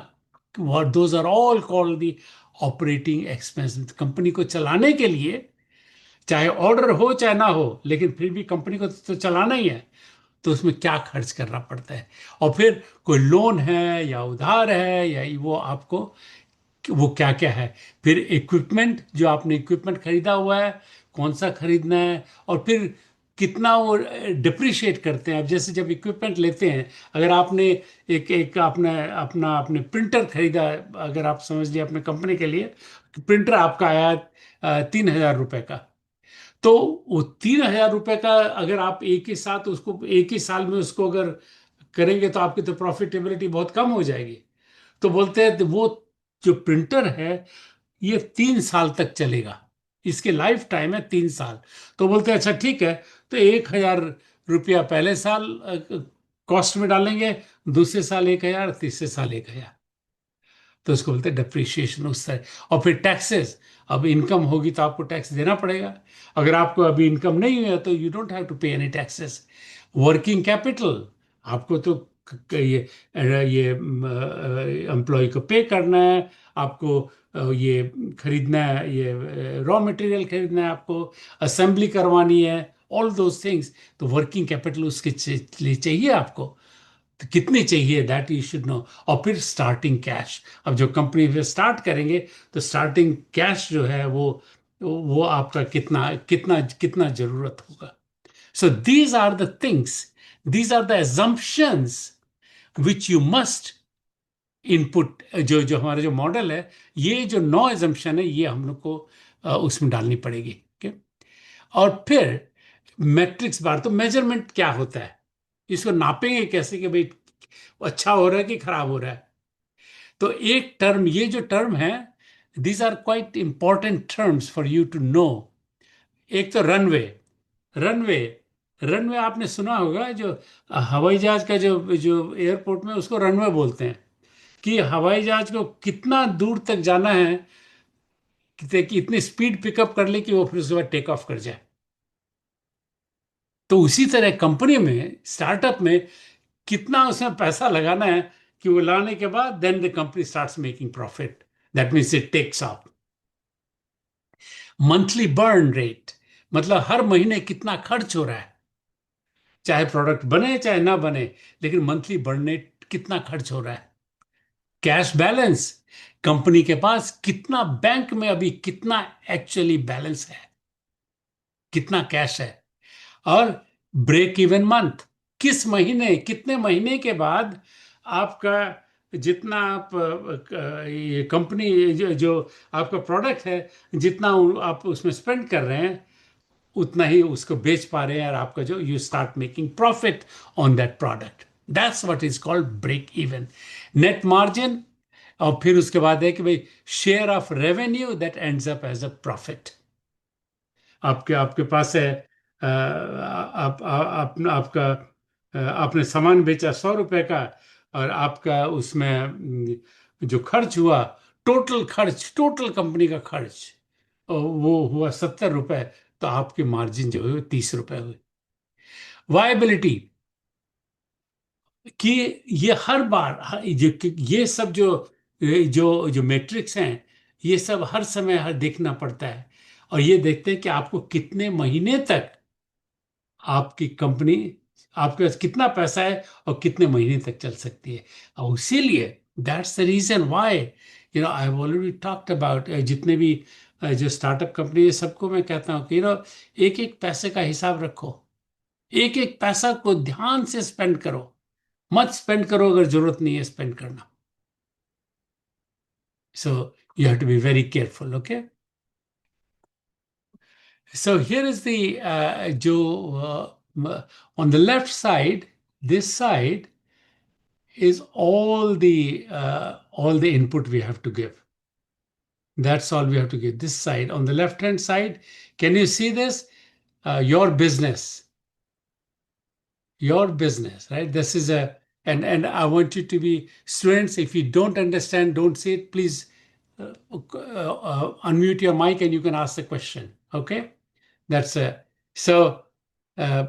those are all called the operating expenses. Company को चलाने के लिए चाहे ऑर्डर हो चाहे ना हो, लेकिन फिर भी कंपनी को तो चलाना ही है, तो उसमें क्या खर्च करना पड़ता है। और फिर कोई लोन है या उधार है या वो आपको वो क्या क्या है, फिर इक्विपमेंट, जो आपने इक्विपमेंट खरीदा हुआ है कौन सा खरीदना है, और फिर कितना वो डिप्रिशिएट करते हैं। अब जैसे जब इक्विपमेंट लेते हैं, अगर आपने एक एक आपने प्रिंटर खरीदा, अगर आप समझ लिए अपने कंपनी के लिए, प्रिंटर आपका आया 3,000 रुपए का, तो वो 3,000 रुपए का अगर आप एक ही साथ उसको एक ही साल में उसको अगर करेंगे तो आपकी तो प्रॉफिटेबिलिटी बहुत कम हो जाएगी। तो बोलते हैं वो जो प्रिंटर है ये 3 साल तक चलेगा, इसके लाइफ टाइम है 3 साल। तो बोलते हैं अच्छा ठीक है, तो 1,000 रुपया पहले साल कॉस्ट में डालेंगे, दूसरे साल 1,000, तीसरे साल 1,000। तो उसको बोलते हैं डिप्रिशिएशन उस तरह। और फिर टैक्सेस, अब इनकम होगी तो आपको टैक्स देना पड़ेगा, अगर आपको अभी इनकम नहीं हुआ तो यू डोंट हैव टू पे एनी टैक्सेस। वर्किंग कैपिटल, आपको तो ये एम्प्लॉय को पे करना है, आपको ये खरीदना है, ये रॉ मटेरियल खरीदना है, आपको असेंबली करवानी है, ऑल दोज थिंग्स। तो वर्किंग कैपिटल उसके लिए चाहिए आपको, तो कितनी चाहिए दैट यू शुड नो। और फिर स्टार्टिंग कैश, अब जो कंपनी में स्टार्ट करेंगे तो स्टार्टिंग कैश जो है वो आपका कितना कितना कितना जरूरत होगा। So these are the things, these are the assumptions which you must input. जो जो हमारा जो मॉडल है, ये जो 9 एजम्पशन है, ये हम लोग को उसमें डालनी पड़ेगी। okay? और फिर मैट्रिक्स बार, तो मेजरमेंट क्या होता है, इसको नापेंगे कैसे कि भाई अच्छा हो रहा है कि खराब हो रहा है। तो एक टर्म, ये जो टर्म है, these are quite important terms for you to know. एक तो रनवे, रनवे रनवे आपने सुना होगा, जो हवाई जहाज का जो जो एयरपोर्ट में उसको रनवे बोलते हैं, कि हवाई जहाज को कितना दूर तक जाना है कि इतनी स्पीड पिकअप कर ले कि वो फिर उसके बाद टेक ऑफ कर जाए। तो उसी तरह कंपनी में, स्टार्टअप में कितना उसमें पैसा लगाना है कि वो लाने के बाद then the company starts making profit, that means it takes off. Monthly burn rate, मतलब हर महीने कितना खर्च हो रहा है, चाहे प्रोडक्ट बने चाहे ना बने, लेकिन मंथली बर्न रेट कितना खर्च हो रहा है। कैश बैलेंस, कंपनी के पास कितना, बैंक में अभी कितना एक्चुअली बैलेंस है, कितना कैश है। और ब्रेक इवन मंथ, किस महीने, कितने महीने के बाद आपका जितना आप ये कंपनी जो आपका प्रोडक्ट है, जितना आप उसमें स्पेंड कर रहे हैं उतना ही उसको बेच पा रहे हैं, और आपका जो you start making profit on that product, that's what is called break even. Net margin, और फिर उसके बाद है कि भाई share of revenue that ends up as a profit. आपके आपके पास है, आपका आपने सामान बेचा 100 रुपए का, और आपका उसमें जो खर्च हुआ, टोटल खर्च, टोटल कंपनी का खर्च वो हुआ 70 रुपए, तो आपकी मार्जिन जो है 30 रुपए हुई। वायबिलिटी, कि ये हर बार ये सब जो जो जो मैट्रिक्स हैं, ये सब हर समय हर देखना पड़ता है, और ये देखते हैं कि आपको कितने महीने तक आपकी कंपनी, आपके पास कितना पैसा है और कितने महीने तक चल सकती है। और इसीलिए that's the reason why I've already talked about जितने भी जो स्टार्टअप कंपनी है सबको मैं कहता हूँ कि एक एक पैसे का हिसाब रखो, एक एक पैसा को ध्यान से स्पेंड करो, मत स्पेंड करो अगर जरूरत नहीं है स्पेंड करना. So you have to be very careful, okay? So here is the on the left side, this side is all the input we have to give. That's all we have to give. This side on the left hand side, can you see this? Your business, right? This is and I want you to be students. If you don't understand, don't say it. Please unmute your mic and you can ask the question. Okay, that's so. Uh,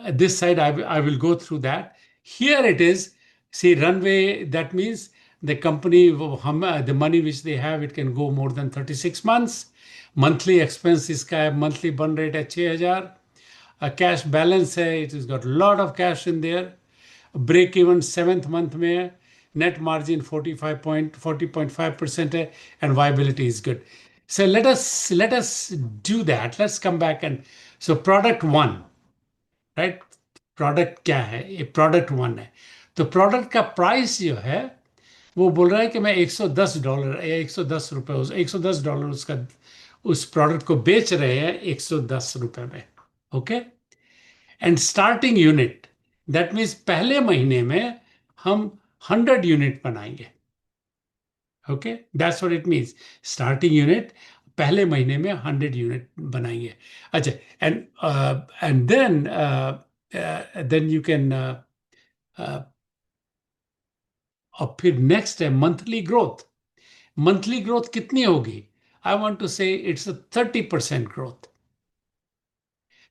this side, I will go through that. Here it is. See, Runway. That means the company, the money which they have, it can go more than 36 months. Monthly expense इसका है, monthly burn rate है 6,000. A cash balance है, it has got a lot of cash in there. Break even 7th month में है. Net margin 40.5% है, and viability is good. So let us do that. Let's come back and so product one, right? Product क्या है? ये product one है. तो product का price जो है वो बोल रहा है कि मैं $110 या $110, $110 उसका उस प्रोडक्ट को बेच रहे हैं $110 में. Okay, and starting unit, that means पहले महीने में हम 100 यूनिट बनाएंगे. Okay, that's what it means. Starting unit पहले महीने में 100 यूनिट बनाएंगे. अच्छा, एंड देन यू कैन और फिर नेक्स्ट है मंथली ग्रोथ. मंथली ग्रोथ कितनी होगी? आई वांट टू से इट्स 30% ग्रोथ.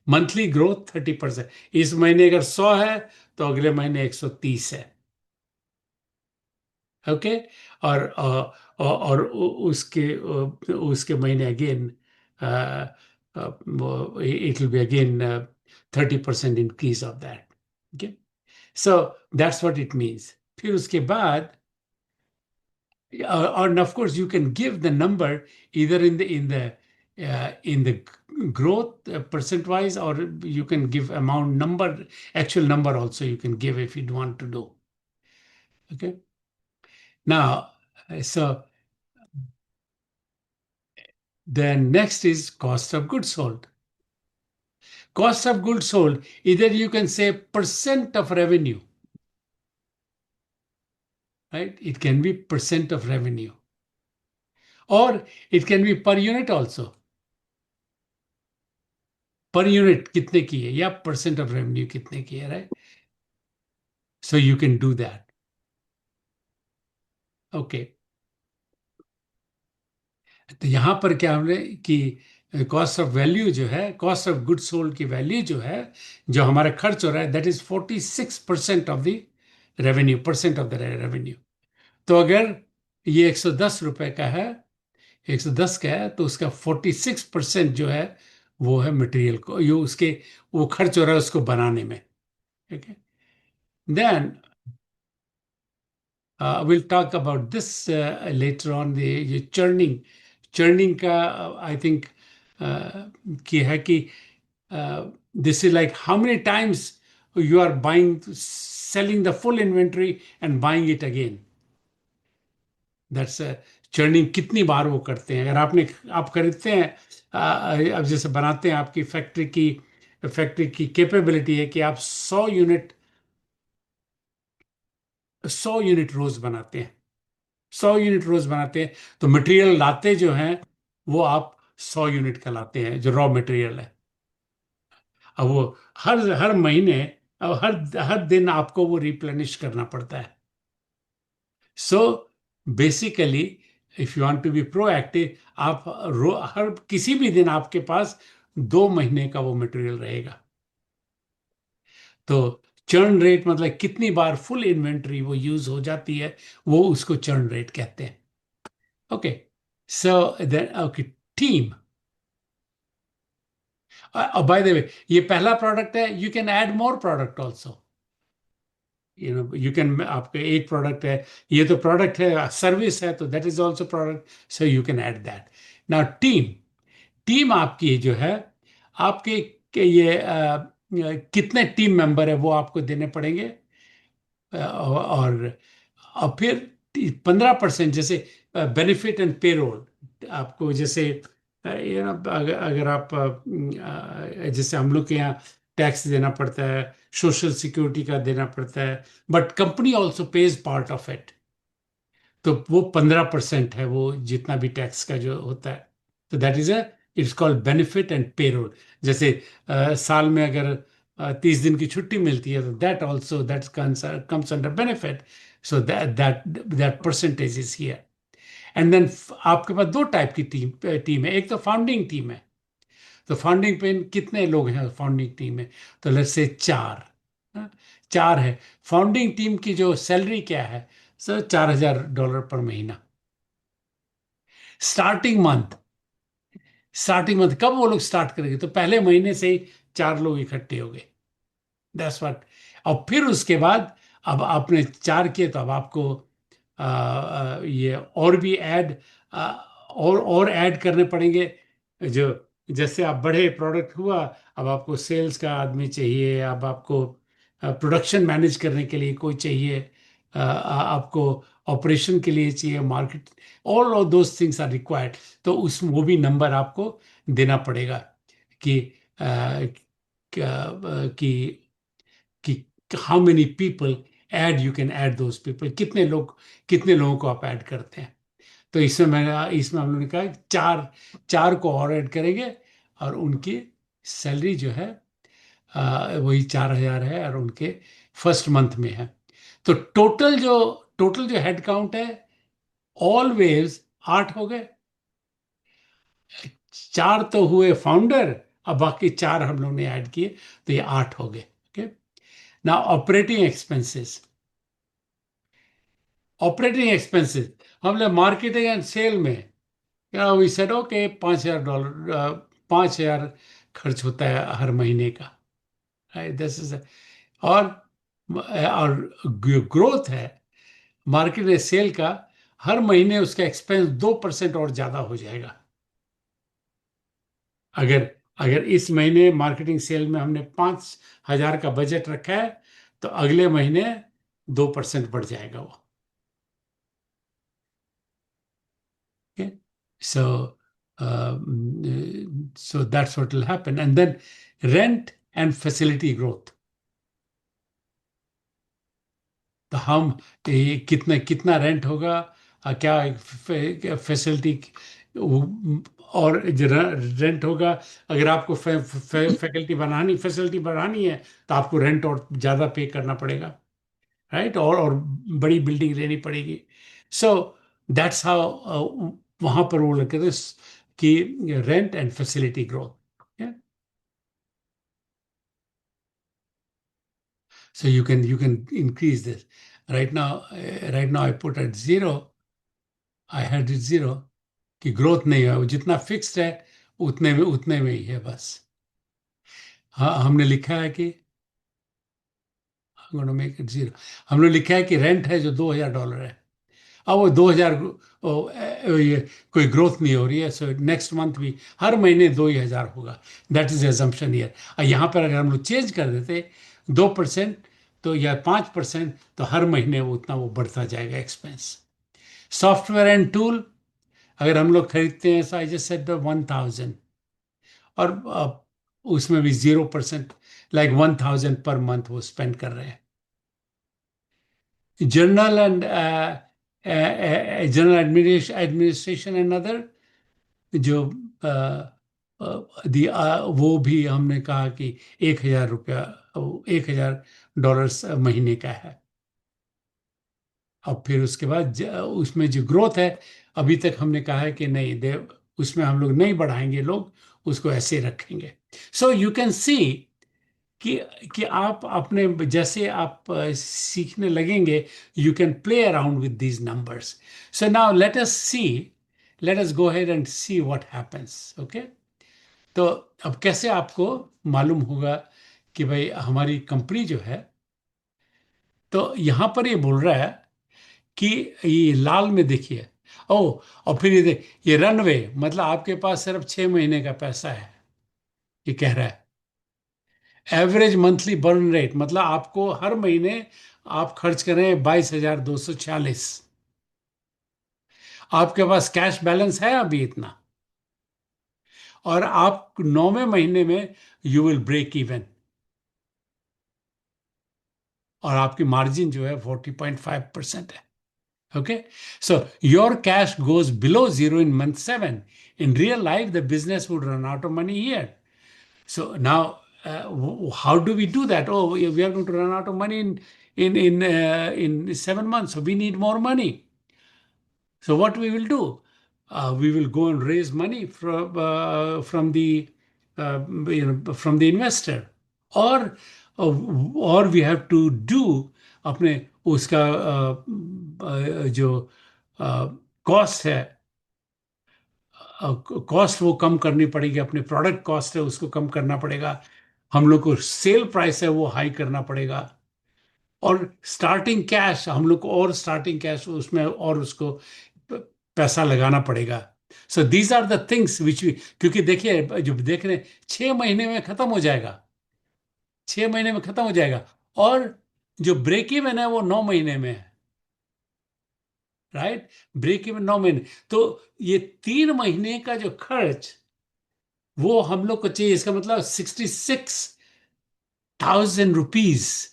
Monthly growth 30%. इस महीने अगर 100 है तो अगले महीने 130 है. ओके, और उसके महीने again it will be again 30% increase of that. Okay, so that's what it means. फिर उसके बाद and of course you can give the number either in the growth percent wise, or you can give amount number, actual number also you can give if you want to do. Okay, now so then next is cost of goods sold. Cost of goods sold, either you can say percent of revenue, right? It can be percent of revenue, or it can be per unit also. Per unit कितने की है या percent of revenue कितने की है, right? So you can do that. Okay, तो यहां पर क्या हमने कि कॉस्ट ऑफ वैल्यू जो है, कॉस्ट ऑफ गुड सोल्ड की वैल्यू जो है, जो हमारा खर्च हो रहा है, that is 46% of the revenue, percent of the revenue. तो अगर ये $110 का है, 110 का है, तो उसका 46% जो है वो है मटेरियल को, ये उसके वो खर्च हो रहा है उसको बनाने में. ठीक है, then we'll talk about this later on. The churning का I think कि है कि this is like how many times you are selling the full inventory and buying it again. That's churning. कितनी बार वो करते हैं. अगर आप खरीदते हैं, अब जैसे बनाते हैं, आपकी फैक्ट्री की कैपेबिलिटी है कि आप 100 यूनिट रोज बनाते हैं, 100 यूनिट रोज बनाते हैं, तो मटेरियल लाते जो हैं वो आप 100 यूनिट का लाते हैं जो रॉ मटेरियल है. अब वो हर हर महीने, अब हर दिन आपको वो रिप्लेनिश करना पड़ता है. So basically if you want to be proactive, आप हर किसी भी दिन आपके पास 2 महीने का वो मटेरियल रहेगा. तो चर्न रेट मतलब कितनी बार फुल इन्वेंट्री वो यूज हो जाती है, वो उसको चर्न रेट कहते हैं. Okay, so then okay, team. By the way, ये पहला प्रोडक्ट है. You can add more product also. You can, आपका एक प्रोडक्ट है, ये तो प्रोडक्ट है, सर्विस है, तो that is also product, so you can add that. Now team, team आपकी जो है, आपके ये कितने टीम मेंबर है वो आपको देने पड़ेंगे। और फिर 15% जैसे बेनिफिट एंड पेरोल, आपको जैसे अगर आप जैसे हम लोग के यहाँ टैक्स देना पड़ता है, सोशल सिक्योरिटी का देना पड़ता है, but company also page part of it, तो वो 15% है, वो जितना भी टैक्स का जो होता है। तो that is a, it's called benefit and payroll. जैसे साल में अगर 30 दिन की छुट्टी मिलती है, तो that also that comes under benefit, so that percentage is here. And then आपके पास दो टाइप की टीम है, एक तो फाउंडिंग टीम है। तो फाउंडिंग पे कितने लोग हैं फाउंडिंग टीम में, तो लेट्स से 4, हाँ, 4 है। फाउंडिंग टीम की जो सैलरी क्या है सर, $4,000 पर महीना। स्टार्टिंग मंथ, स्टार्टिंग मंथ कब वो लोग स्टार्ट करेंगे, तो पहले महीने से ही 4 लोग इकट्ठे हो गए, दैट्स व्हाट। और फिर उसके बाद अब आपने 4 किए, तो अब आपको ये और भी ऐड, और ऐड करने पड़ेंगे। जो जैसे आप बढ़े, प्रोडक्ट हुआ, अब आपको सेल्स का आदमी चाहिए, अब आपको प्रोडक्शन मैनेज करने के लिए कोई चाहिए, आपको ऑपरेशन के लिए चाहिए, market, all of those things are required. तो उस वो भी नंबर आपको देना पड़ेगा कि कि कि how many people add you can add those people, कितने लोगों को आप ऐड करते हैं। तो इसमें हम लोगों ने कहा कि चार चार को और ऐड करेंगे, और उनकी सैलरी जो है वही 4,000 है, और उनके फर्स्ट मंथ में है। तो टोटल जो हेड काउंट है, ऑलवेज 8 हो गए। 4 तो हुए फाउंडर, अब बाकी 4 हम लोग ने ऐड किए, तो ये 8 हो गए। ओके, ना ऑपरेटिंग एक्सपेंसेस, हमने मार्केटिंग एंड सेल में, वी सेड ओके $5,000, 5,000 खर्च होता है हर महीने का, दिस इज। और और ग्रोथ है, मार्केट में सेल का, हर महीने उसका एक्सपेंस 2% और ज्यादा हो जाएगा। अगर अगर इस महीने मार्केटिंग सेल में हमने 5,000 का बजट रखा है, तो अगले महीने 2% बढ़ जाएगा वो। Okay? So, so that's what will happen. And then rent and facility growth. तो हम कितना कितना रेंट होगा, क्या फैसिलिटी, और रेंट होगा। अगर आपको फैसिलिटी बढ़ानी है, तो आपको रेंट और ज़्यादा पे करना पड़ेगा, राइट, और बड़ी बिल्डिंग लेनी पड़ेगी। सो दैट्स हाउ वहां पर वो लगे थे कि rent and facility growth. So you can increase this. Right now I put at 0. I had it 0, कि ग्रोथ नहीं है, वो जितना फिक्स्ड है उतने में ही है बस। हाँ, हमने लिखा है कि I'm going to make it 0। हमने लिखा है कि रेंट है जो $2,000 है, अब वो 2,000, ये कोई ग्रोथ नहीं हो रही है, सो नेक्स्ट मंथ भी हर महीने 2,000 होगा। That is assumption year. और यहाँ पर अगर हम लोग चेंज कर देते 2%, तो या 5%, तो हर महीने वो उतना वो बढ़ता जाएगा एक्सपेंस। सॉफ्टवेयर एंड टूल, अगर हम लोग खरीदते हैं, सो आई जस्ट सेड 1,000, और उसमें भी 0%, लाइक 1,000 पर मंथ वो स्पेंड कर रहे हैं। General and general administration and other, जो वो भी हमने कहा कि $1,000, $1,000 महीने का है। और फिर उसके बाद उसमें जो ग्रोथ है, अभी तक हमने कहा है कि नहीं देव, उसमें हम लोग नहीं बढ़ाएंगे, लोग उसको ऐसे रखेंगे। सो यू कैन सी कि आप अपने जैसे आप सीखने लगेंगे, you can play around with these numbers. So now let us go ahead and see what happens. Okay, तो अब कैसे आपको मालूम होगा कि भाई हमारी कंपनी जो है तो यहां पर ये बोल रहा है कि ये लाल में देखिए। ओ, और फिर ये देख, ये रनवे मतलब आपके पास सिर्फ 6 महीने का पैसा है, ये कह रहा है। एवरेज मंथली बर्न रेट मतलब आपको हर महीने आप खर्च करें 22,246। आपके पास कैश बैलेंस है अभी इतना, और आप 9वें महीने में यू विल ब्रेक इवन, और आपकी मार्जिन जो है 40.5% है। Okay, so your cash goes below zero in month 7. In real life, the business would run out of money here. So now, how do we do that? Oh, we are going to run out of money in 7 months. So we need more money. So what we will do? We will go and raise money from the from the investor, or or we have to do अपने उसका जो cost है, cost वो कम करनी पड़ेगी, अपने product cost है उसको कम करना पड़ेगा, हम लोग को सेल प्राइस है वो हाई करना पड़ेगा, और स्टार्टिंग कैश हम लोग को, और स्टार्टिंग कैश उसमें और उसको पैसा लगाना पड़ेगा। So these are the things which we, क्योंकि देखिए जो देख रहे हैं 6 महीने में खत्म हो जाएगा, 6 महीने में खत्म हो जाएगा, और जो ब्रेक इवन है वो 9 महीने में है, राइट। ब्रेक इवन 9 महीने, तो ये 3 महीने का जो खर्च वो हम लोग को चाहिए, इसका मतलब 66,000 rupees,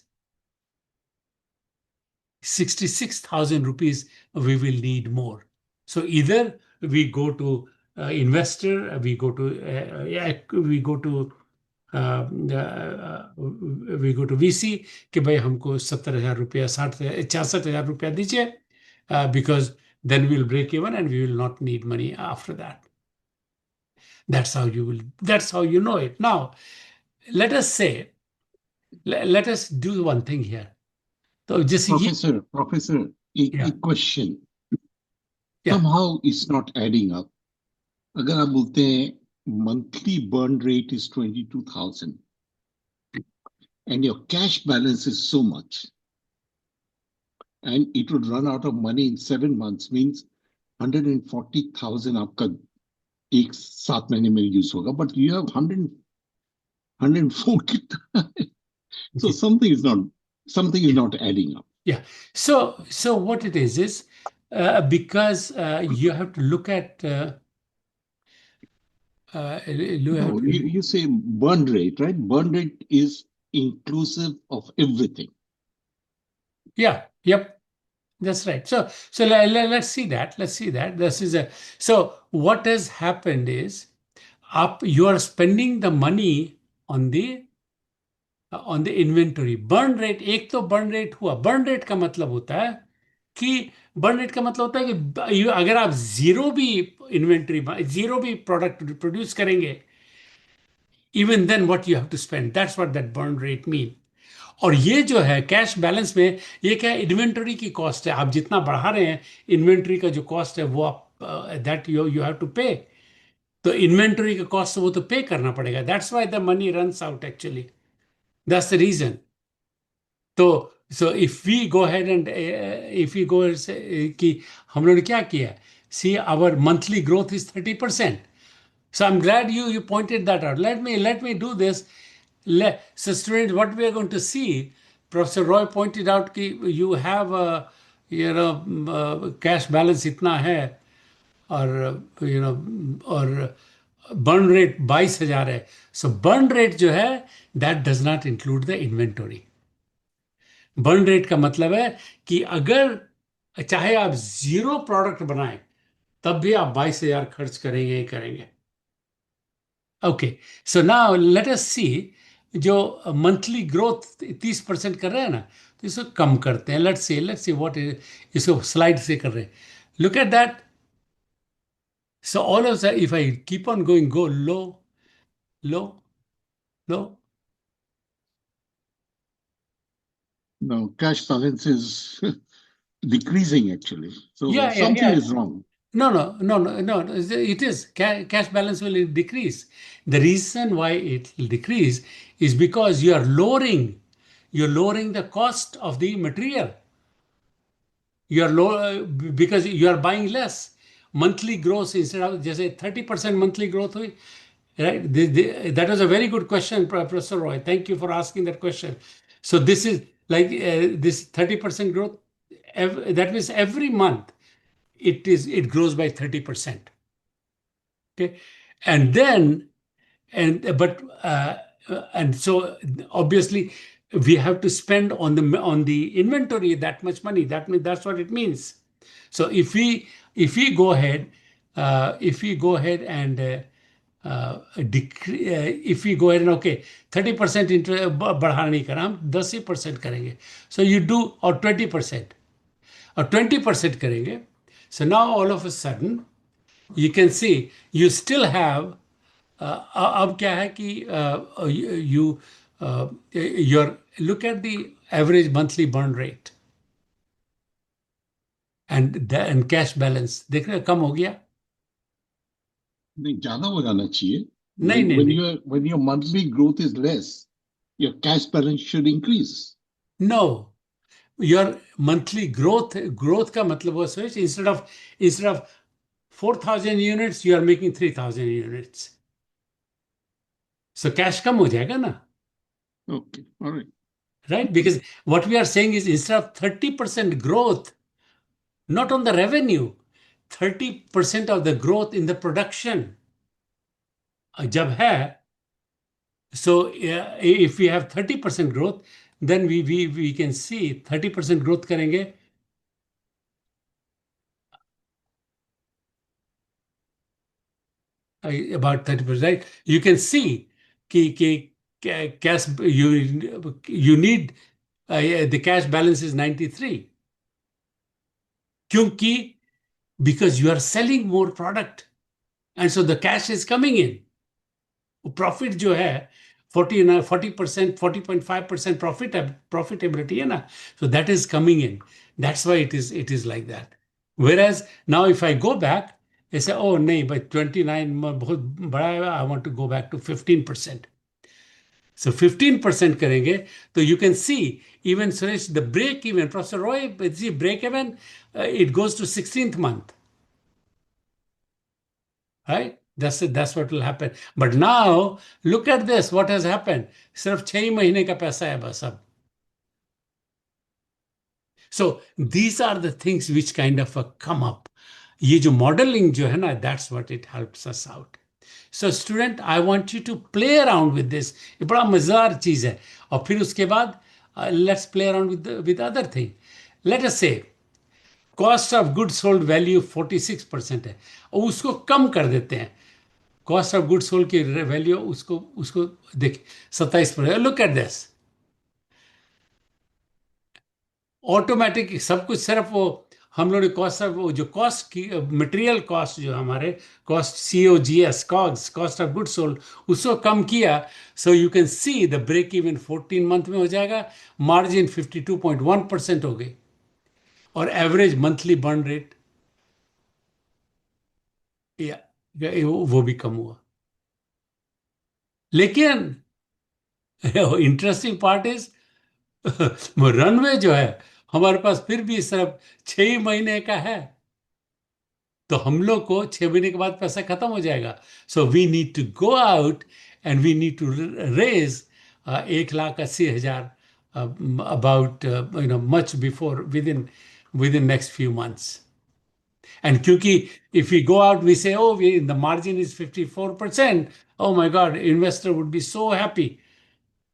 66,000 rupees, we will need more. So either we go to investor, we go to we go to VC कि भाई हमको 70,000 रुपया, 60,000, 66,000 रुपया दीजिए, because then we'll break even and we will not need money after that. That's how you will. That's how you know it. Now, let us say, let us do one thing here. So just Professor, a question. Yeah. Somehow it's not adding up. अगर आप बोलते हैं monthly burn rate is 22,000 and your cash balance is so much, and it would run out of money in 7 months, means 140,000 आपका एक 7 महीने में use होगा, but you have 140. So something is not adding up. Yeah. So what it is because you have to look at No, you say burn rate, right? Burn rate is inclusive of everything. Yeah. Yep. That's right. So let's see that. Let's see that. This is a, so what has happened is you are spending the money on the inventory. Burn rate, एक तो burn rate हुआ, burn rate का मतलब होता है कि burn rate का मतलब होता है कि अगर आप जीरो भी इन्वेंटरी, जीरो भी प्रोडक्ट प्रोड्यूस करेंगे, even then what you have to spend, that's what that burn rate mean. और ये जो है कैश बैलेंस में, ये क्या है, इन्वेंटरी की कॉस्ट है, आप जितना बढ़ा रहे हैं इन्वेंटरी का जो कॉस्ट है वो आप दैट यू हैव टू पे। तो इन्वेंटरी का कॉस्ट वो तो पे करना पड़ेगा, that's why the money runs out actually, that's the reason. So if we go ahead and if we go and say कि हम लोगों ने क्या किया, see our monthly growth is 30%. So I'm glad you pointed that out. Let me do this. So students, what we are going to see, Professor Roy pointed out कि you have a cash balance इतना है, और और burn rate 22,000 है. So burn rate जो है that does not include the inventory. Burn rate का मतलब है कि अगर चाहे आप जीरो प्रोडक्ट बनाएं तब भी आप 22,000 खर्च करेंगे ही करेंगे। Okay, so now let us see, जो मंथली ग्रोथ 30% कर रहे हैं ना, तो इसको कम करते हैं। लेट्स सी व्हाट इज, इसको स्लाइड से कर रहे हैं, look at that. So all of if I keep on going, go low low low, No, cash balance is decreasing actually. So yeah, something is wrong. No. It is. Cash balance will decrease. The reason why it will decrease is because you are lowering you're lowering the cost of the material. You are low because you are buying less. Monthly growth instead of जैसे 30% monthly growth हुई, right? That was a very good question, Professor Roy. Thank you for asking that question. So this is like this 30% growth. That means every month it grows by 30%. Okay, and then and so obviously we have to spend on the inventory that much money. That means that's what it means. So if we go ahead and if we go ahead and okay 30% बढ़ा नहीं करा, हम 10% करेंगे. So you do or 20% or 20% करेंगे. So now all of a sudden you can see you still have अब क्या है कि you your look at the average monthly burn rate and cash balance देख रहे हो कम हो गया. नहीं, ज्यादा हो जाना चाहिए. नहीं नहीं नहीं. When your monthly growth is less, your cash balance should increase. No, your monthly growth का मतलब वो switch instead of 4,000 units you are making 3,000 units. So cash कम हो जाएगा ना. Okay, all right. Right? Because what we are saying is instead of 30% growth, not on the revenue, 30% of the growth in the production. जब है, so if we have 30% growth, then we can see 30% growth करेंगे. About 30%, right? You can see कि cash you need the cash balance is 93. क्योंकि because you are selling more product and so the cash is coming in. Profit जो है 40%, 40.5% profitability है ना, so that is coming in. That's why it is like that. Whereas now if I go back, I say oh नहीं by 29 बहुत बड़ा है, I want to go back to 15%. So 15% करेंगे तो you can see even Suresh the break even Professor Roy see break even it goes to 16th month. Right? That's what will happen. But now look at this. What has happened? सिर्फ 6 महीने का पैसा है बस अब. So these are the things which kind of come up. ये जो modeling जो है ना, that's what it helps us out. So student, I want you to play around with this. ये बड़ा मजेदार चीज है. और फिर उसके बाद let's play around with other thing. Let us say cost of goods sold value 46% है और उसको कम कर देते हैं. कॉस्ट ऑफ गुड्स सोल्ड की वैल्यू उसको देखिए 27%. लुक एट दिस ऑटोमेटिक सब कुछ सिर्फ वो हम लोगों ने कॉस्ट ऑफ वो जो कॉस्ट की मटेरियल कॉस्ट जो हमारे cost COGS cost of goods sold उसको कम किया. So you can see the break even 14 month में हो जाएगा. मार्जिन 52.1% हो गई और एवरेज मंथली बर्न रेट वो भी कम हुआ. लेकिन इंटरेस्टिंग पार्ट इज रनवे जो है हमारे पास फिर भी सिर्फ 6 महीने का है तो हम लोग को 6 महीने के बाद पैसा खत्म हो जाएगा. So we need to go out and we need to raise 1,80,000 about much before within next few months. And क्योंकि if we go out, we say, oh, the margin is 54%. Oh my God, investor would be so happy.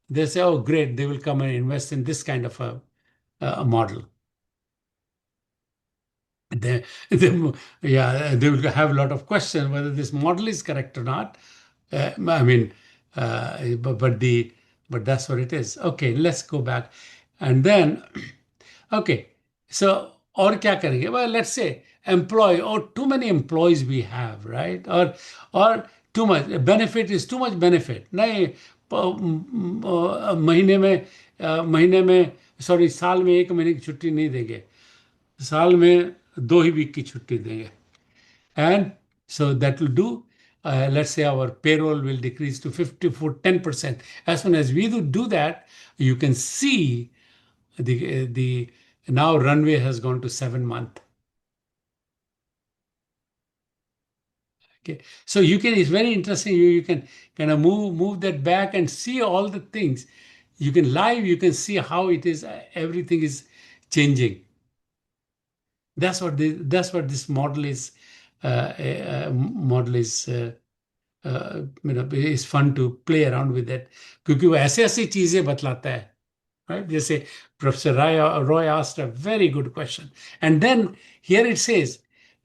They say, oh, great, they will come and invest in this kind of a model. They will have a lot of questions whether this model is correct or not. I mean, but that's what it is. Okay, let's go back. And then, okay, so और क्या करेंगे? Well, let's say employee or too many employees we have, right? Or too much benefit is too much benefit. नहीं महीने में sorry साल में 1 महीने की छुट्टी नहीं देंगे. साल में 2 ही वीक की छुट्टी देंगे. And so that will do. let's say our payroll will decrease to 10%. As soon as we do that, you can see the now runway has gone to 7 months. Okay, so you can, it's very interesting. You can kind of move that back and see all the things. You can live, you can see how it is, everything is changing. That's what this model is. Model is is fun to play around with it, क्योंकि वो ऐसे ऐसी चीजें बतलाता है, right? जैसे Professor Roy asked a very good question, and then here it says,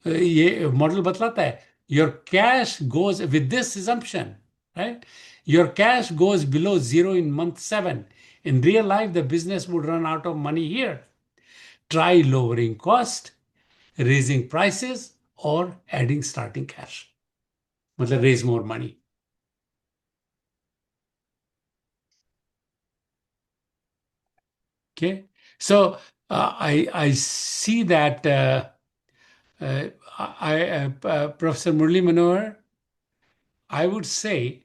ये model बतलाता है, your cash goes with this assumption, right? Your cash goes below zero in month 7. In real life, the business would run out of money here. Try lowering cost, raising prices, or adding starting cash. मतलब raise more money. Okay, so I see that Professor Murli Manohar, I would say,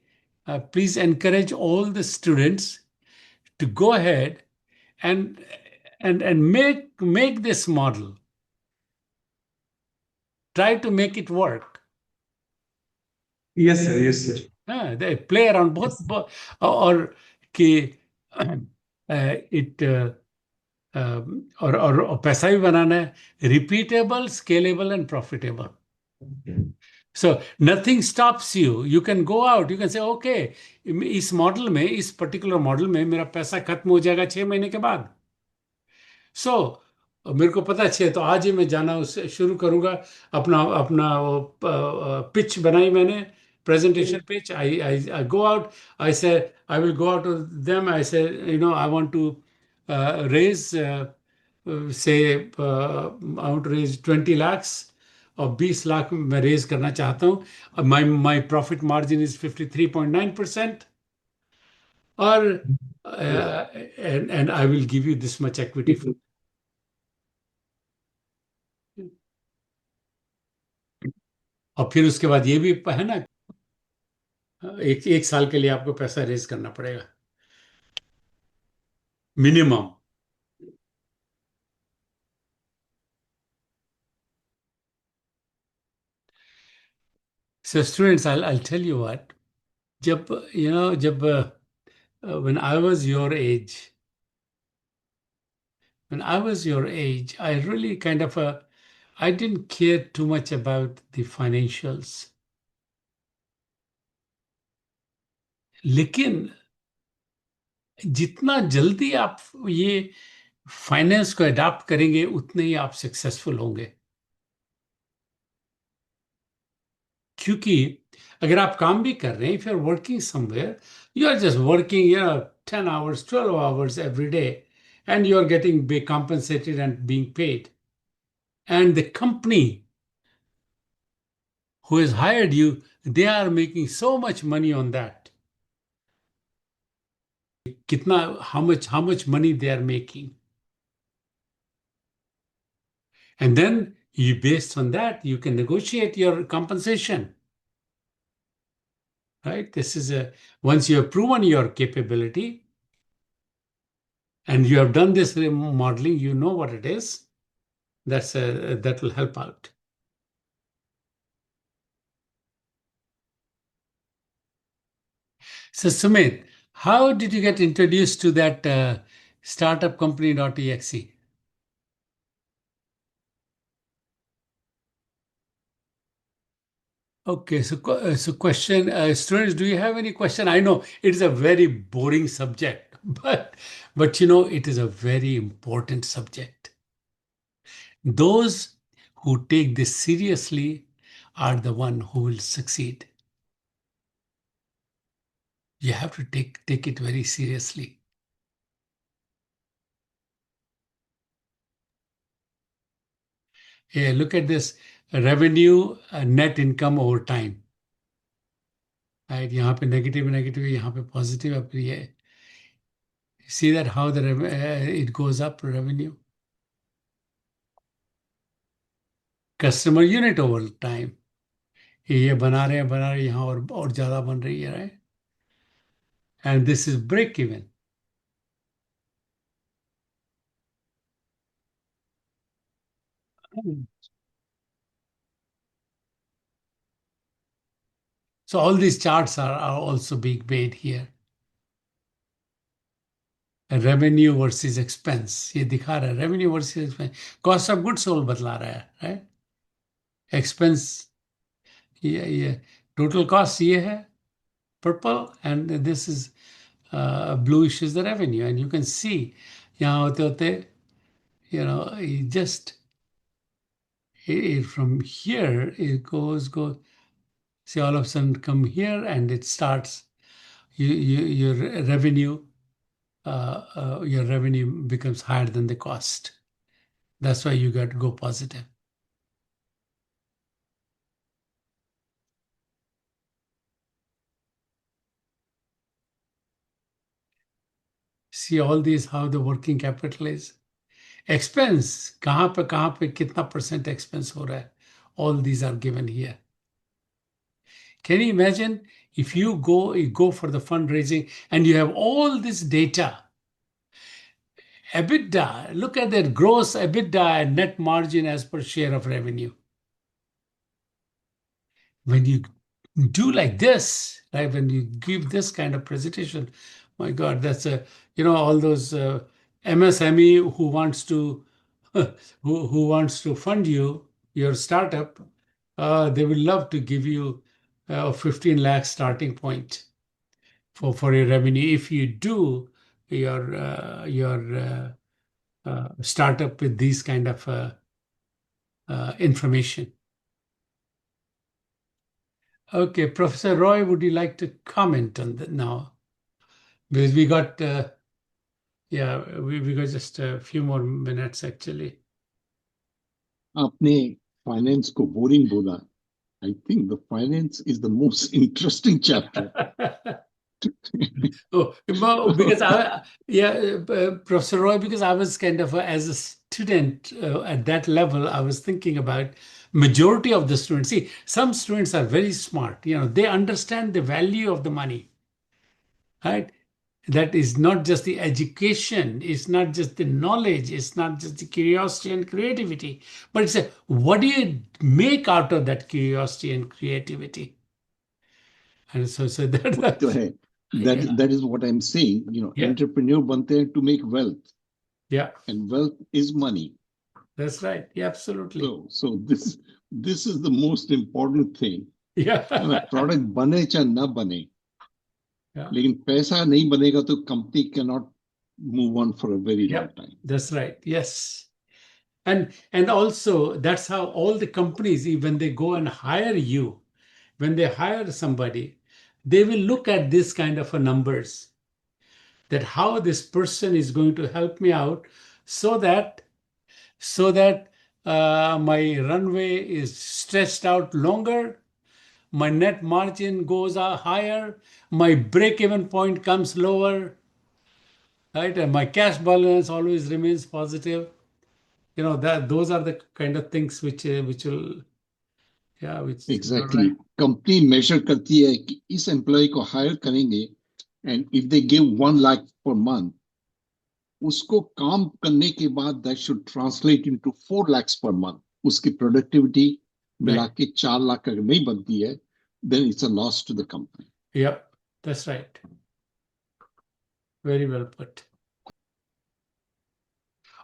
please encourage all the students to go ahead and make this model. Try to make it work. Yes, sir. Yes, sir. They play around both or कि it और पैसा भी बनाना है, repeatable, scalable and profitable. So nothing stops you. You can go out. You can say, okay, इस model में, इस particular model में मेरा पैसा खत्म हो जाएगा 6 महीने के बाद. सो मेरे को पता है, तो आज ही मैं जाना उससे शुरू करूंगा. अपना अपना पिच बनाई मैंने, presentation pitch. I go out. I say I will go out to them. I say, I want to raise, say, I want to raise 20 lakhs और 20 लाख मैं रेज करना चाहता हूँ. My profit margin is 53.9%. और and I will give you this much equity. और फिर उसके बाद ये भी है ना, एक साल के लिए आपको पैसा रेज करना पड़ेगा minimum. So students, I'll tell you what. जब when I was your age, I really kind of I didn't care too much about the financials. लेकिन जितना जल्दी आप ये फाइनेंस को अडॉप्ट करेंगे, उतने ही आप सक्सेसफुल होंगे. क्योंकि अगर आप काम भी कर रहे हैं, if you're working somewhere, you are just working 10 hours, 12 hours every day, and you are getting compensated and being paid. And the company who has hired you, they are making so much money on that. How much money they are making. And then based on that, you can negotiate your compensation. Right? This is once you have proven your capability and you have done this modeling, you know what it is. That will help out. So Sumit, how did you get introduced to that startup company.exe? Okay, so question, students, do you have any question? I know it is a very boring subject, but it is a very important subject. Those who take this seriously are the one who will succeed. You have to take it very seriously. Yeah, look at this revenue, net income over time. Right, यहाँ पे negative, यहाँ पे positive, अब ये. See that how it goes up, revenue. Customer unit over time. ये बना रहे हैं यहाँ और ज्यादा बन रही है, right? And this is break even. So all these charts are also being made here. Revenue versus expense ये दिखा रहा है, revenue versus expense. Cost of goods sold बतला रहा है, right? Expense ये total cost ये है purple, and this is bluish is the revenue, and you can see यहाँ होते होते, you just from here it goes. See, all of a sudden come here and it starts. Your revenue becomes higher than the cost. That's why you got to go positive. See all these, how the working capital is. Expense, कहाँ पे कितना % expense हो रहा है. All these are given here. Can you imagine if you go for the fundraising and you have all this data? EBITDA, look at that gross EBITDA and net margin as per share of revenue. When you do like this, right, when you give this kind of presentation, my God, that's all those MSME who wants to who wants to fund you, your startup, they will love to give you a 15 lakh starting point for your revenue if you do your startup with these kind of information. Okay, Professor Roy, would you like to comment on that now? Because we got we got just a few more minutes actually. आपने finance को boring बोला. I think the finance is the most interesting chapter. Because Professor Roy, because I was kind of as a student at that level, I was thinking about majority of the students. See, some students are very smart. They understand the value of the money, right? That is not just the education, it's not just the knowledge, it's not just the curiosity and creativity, but it's what do you make out of that curiosity and creativity? And so that, तो है. That is what I'm saying. Yeah. Entrepreneur बनते हैं to make wealth, yeah, and wealth is money. that's right. Yeah, absolutely. So this is the most important thing. Yeah. Product बने चाहे ना बने, Yeah. लेकिन पैसा नहीं बनेगा तो company cannot move on for a very long Yeah, time. that's right. Yes. And also that's how all the companies, when they go and hire you, when they hire somebody, they will look at this kind of a numbers, that how this person is going to help me out so that my runway is stretched out longer, my net margin goes higher, my break even point comes lower, right, and my cash balance always remains positive. That those are the kind of things which will, yeah, which Exactly. Company measure करती है कि इस employee को hire करेंगे, and if they give 1 lakh per month, उसको काम करने के बाद that should translate into 4 lakhs per month. उसकी प्रोडक्टिविटी मिला के 4 लाख अगर नहीं बनती है, then it's a loss to the company. Yep, that's right. Very well put.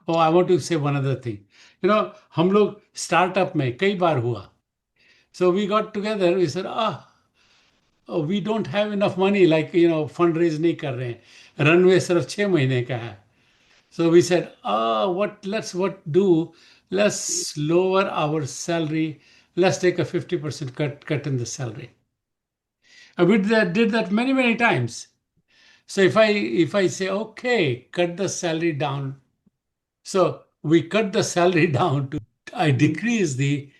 Oh, I want to say one other thing. हम लोग स्टार्टअप में कई बार हुआ. So we got together, we said, oh, we don't have enough money, like, fundraise नहीं कर रहे हैं. Runway सिर्फ 6 महीने का है. So we said, what do? Let's lower our salary. Let's take a 50% cut in the salary. And we did that many, many times. So if I say, okay, cut the salary down. So we cut the salary down to, I decrease the,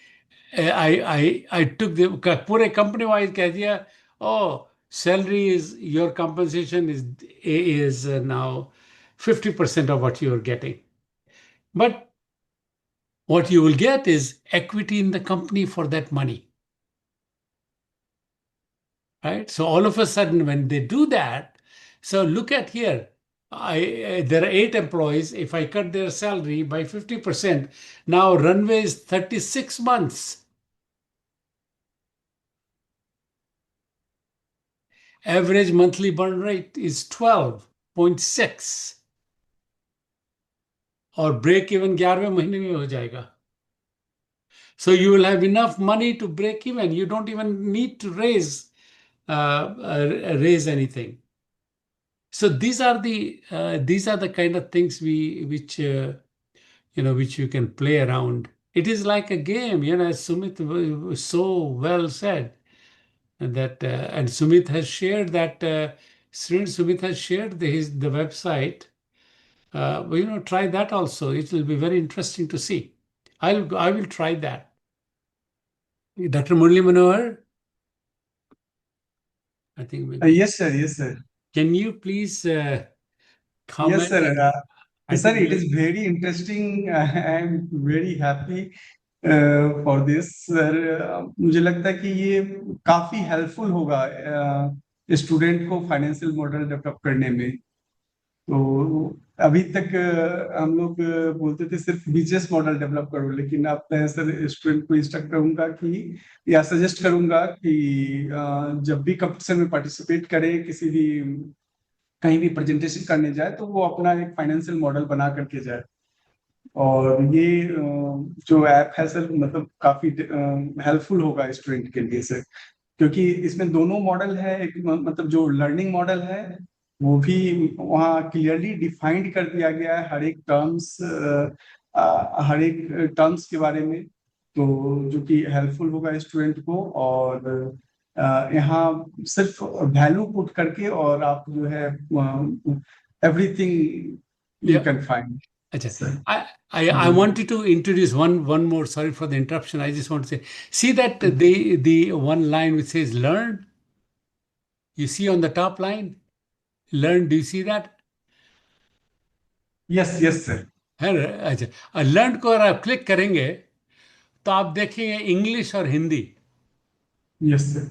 I took the पूरे company wise कह दिया, oh, salary is, your compensation is now 50% of what you are getting. But what you will get is equity in the company for that money. right? So all of a sudden, when they do that, so look at here. There are 8 employees. If I cut their salary by 50%, now Runway is 36 months. Average monthly burn rate is 12.6 और break even 11वें महीने में हो जाएगा. So you will have enough money to break even. You don't even need to raise anything. So these are the kind of things which you can play around. It is like a game, as Sumit so well said. That and Sumit has shared that. Sumit has shared the website. Try that also. It will be very interesting to see. I will try that. Dr. Murli Manohar, I think maybe. Yes, sir. Yes, sir. Can you please Yes, comment? sir. I Sir, think it is very interesting. I am very happy for this, sir. मुझे लगता है कि ये काफी helpful होगा student को financial model develop करने में. तो अभी तक हम लोग बोलते थे सिर्फ बिजनेस मॉडल डेवलप करो, लेकिन अब मैं सर स्टूडेंट को इंस्ट्रक्ट करूंगा कि या सजेस्ट करूंगा कि जब भी कंपटीशन में पार्टिसिपेट करे, किसी भी कहीं भी प्रेजेंटेशन करने जाए, तो वो अपना एक फाइनेंशियल मॉडल बना करके जाए. और ये जो ऐप है सर, मतलब काफी हेल्पफुल होगा स्टूडेंट के लिए सर, क्योंकि इसमें दोनों मॉडल है. एक मतलब जो लर्निंग मॉडल है वो भी वहाँ क्लियरली डिफाइंड कर दिया गया है, हर एक टर्म्स के बारे में, तो जो कि हेल्पफुल होगा स्टूडेंट को. और यहाँ सिर्फ वैल्यू पुट करके और आप जो है everything you Yeah. can find. Achha. I wanted to introduce one more. Sorry for the interruption. I just want to say, see that the one line which says learn. You see on the top line, learn. Do you see that? Yes, yes, sir. है. अच्छा, learn को अगर आप click करेंगे तो आप देखेंगे English और हिंदी. Yes, sir.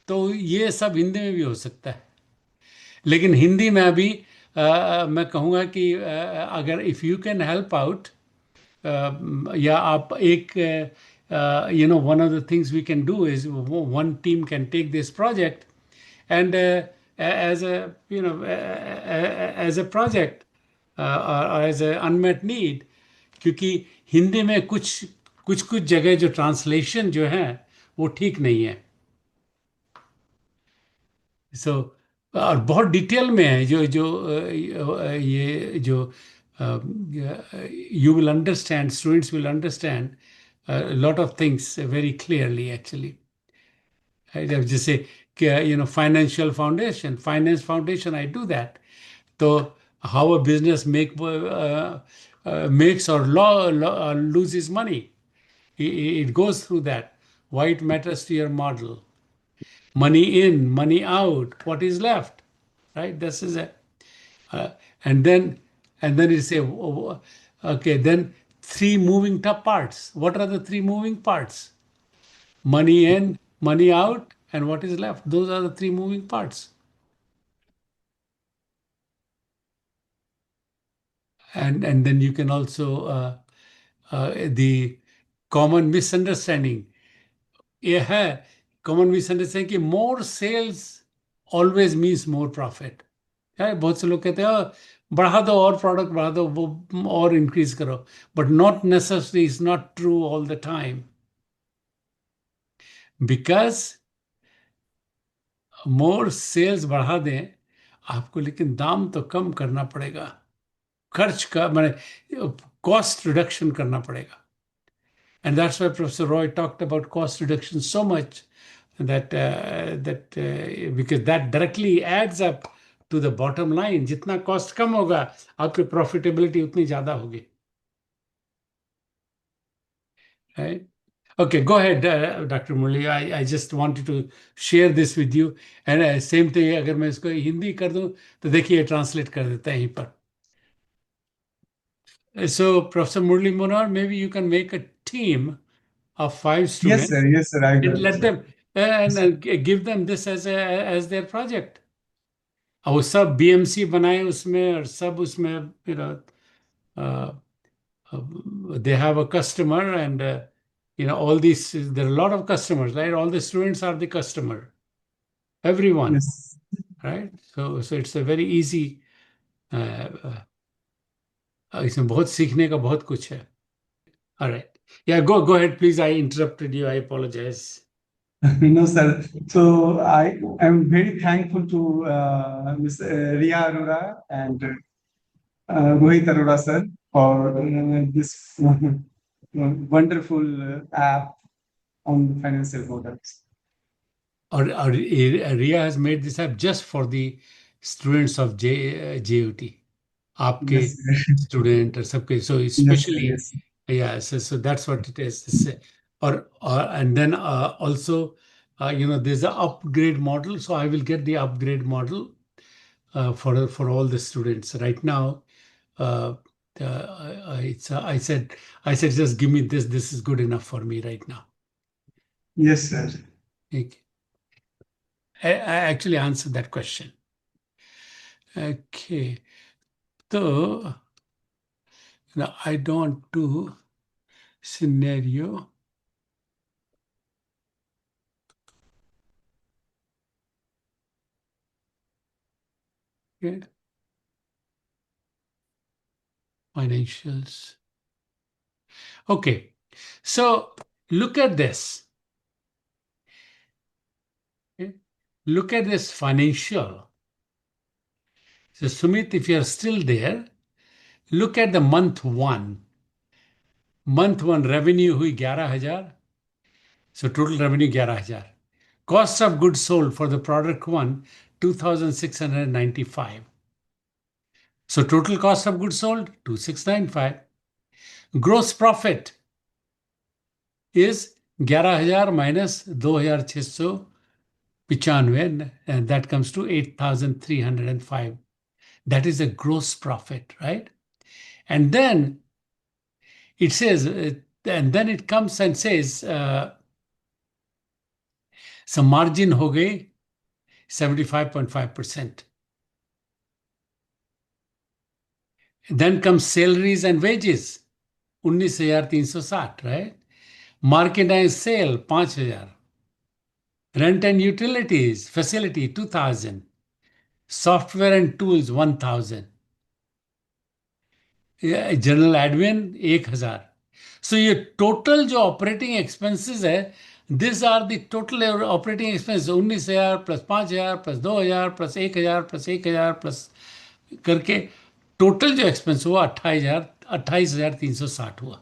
तो ये सब हिंदी में भी हो सकता है, लेकिन हिंदी में अभी मैं कहूँगा कि अगर if you can help out, या आप एक one of the things we can do is one team can take this project and as a as a project or as a unmet need, क्योंकि हिंदी में कुछ कुछ जगह जो ट्रांसलेशन जो है वो ठीक नहीं है. सो और बहुत डिटेल में है जो जो ये जो you will understand, students will understand a lot of things very clearly actually. जैसे financial foundation, finance foundation, I do that. So how a business makes or loses money, it goes through that. Why it matters to your model. Money in, money out, what is left, right? This is it. And then you say, okay, then 3 moving top parts. What are the 3 moving parts? Money in, money out, and what is left? Those are the 3 moving parts. And then you can also the common misunderstanding. ये है common misunderstanding कि more sales always means more profit. है, बहुत से लोग कहते हैं बढ़ा दो और प्रोडक्ट बढ़ा दो, वो और इंक्रीज करो, but not necessary, is not true all the time, because more sales बढ़ा दें आपको, लेकिन दाम तो कम करना पड़ेगा, खर्च का मैंने कॉस्ट रिडक्शन करना पड़ेगा. And that's why Professor Roy talked about cost reduction so much, that because that directly adds up to the bottom line. जितना कॉस्ट कम होगा आपकी प्रॉफिटेबिलिटी उतनी ज्यादा होगी. Right? Okay, go ahead, Dr. Murli. I just wanted to share this with you. And same thing, अगर मैं इसको हिंदी कर दूं तो देखिए ट्रांसलेट कर देता है यहीं पर. So, Professor Murli Monar, maybe you can make a team of 5 students. Yes, sir. Yes, sir. I And will. let Sir. them and give them this as their project. और वो सब BMC बनाए उसमें और सब उसमें uh, they have a customer and all these, there are a lot of customers, right? All the students are the customer, everyone, Yes. right? So it's a very easy, इसमें बहुत सीखने का बहुत कुछ है. All right. Yeah, go ahead, please. I interrupted you. I apologize. No, sir. So I am very thankful to Ms. Ria Arora and Rohit Arora, sir, for this wonderful app on financial models. Or Ria has made this app just for the students of JUT. आपके Yes, sir. student or सबके, so Yes, sir. especially, Yes. yeah, so that's what it is. Or and then also, there's an upgrade model. So I will get the upgrade model for all the students. Right now, I said just give me this. This is good enough for me right now. Yes, sir. Okay. I actually answered that question. Okay. So now I don't do scenario. Okay. Financials. Okay. So look at this. Okay. Look at this financial. So Sumit, if you're still there, look at the month one. Month one revenue hui 11,000. So total revenue 11,000. Cost of goods sold for the product one, 2,695. So total cost of goods sold, 2,695. Gross profit is 11,000 minus 2,695, and that comes to 8,305. That is a gross profit, right? And then it says, and then it comes and says, some margin ho gayi 75.5%. Then comes salaries and wages, 19,360, right? Market and sale, 5,000. Rent and utilities, facility, 2,000. Software and tools, 1,000. General admin, 1,000. So your total जो operating expenses है, these are the total operating expenses, 19,000 plus 5,000 plus 2,000 plus 1,000 plus 1,000 plus करके total जो expense हुआ 28,360 हुआ.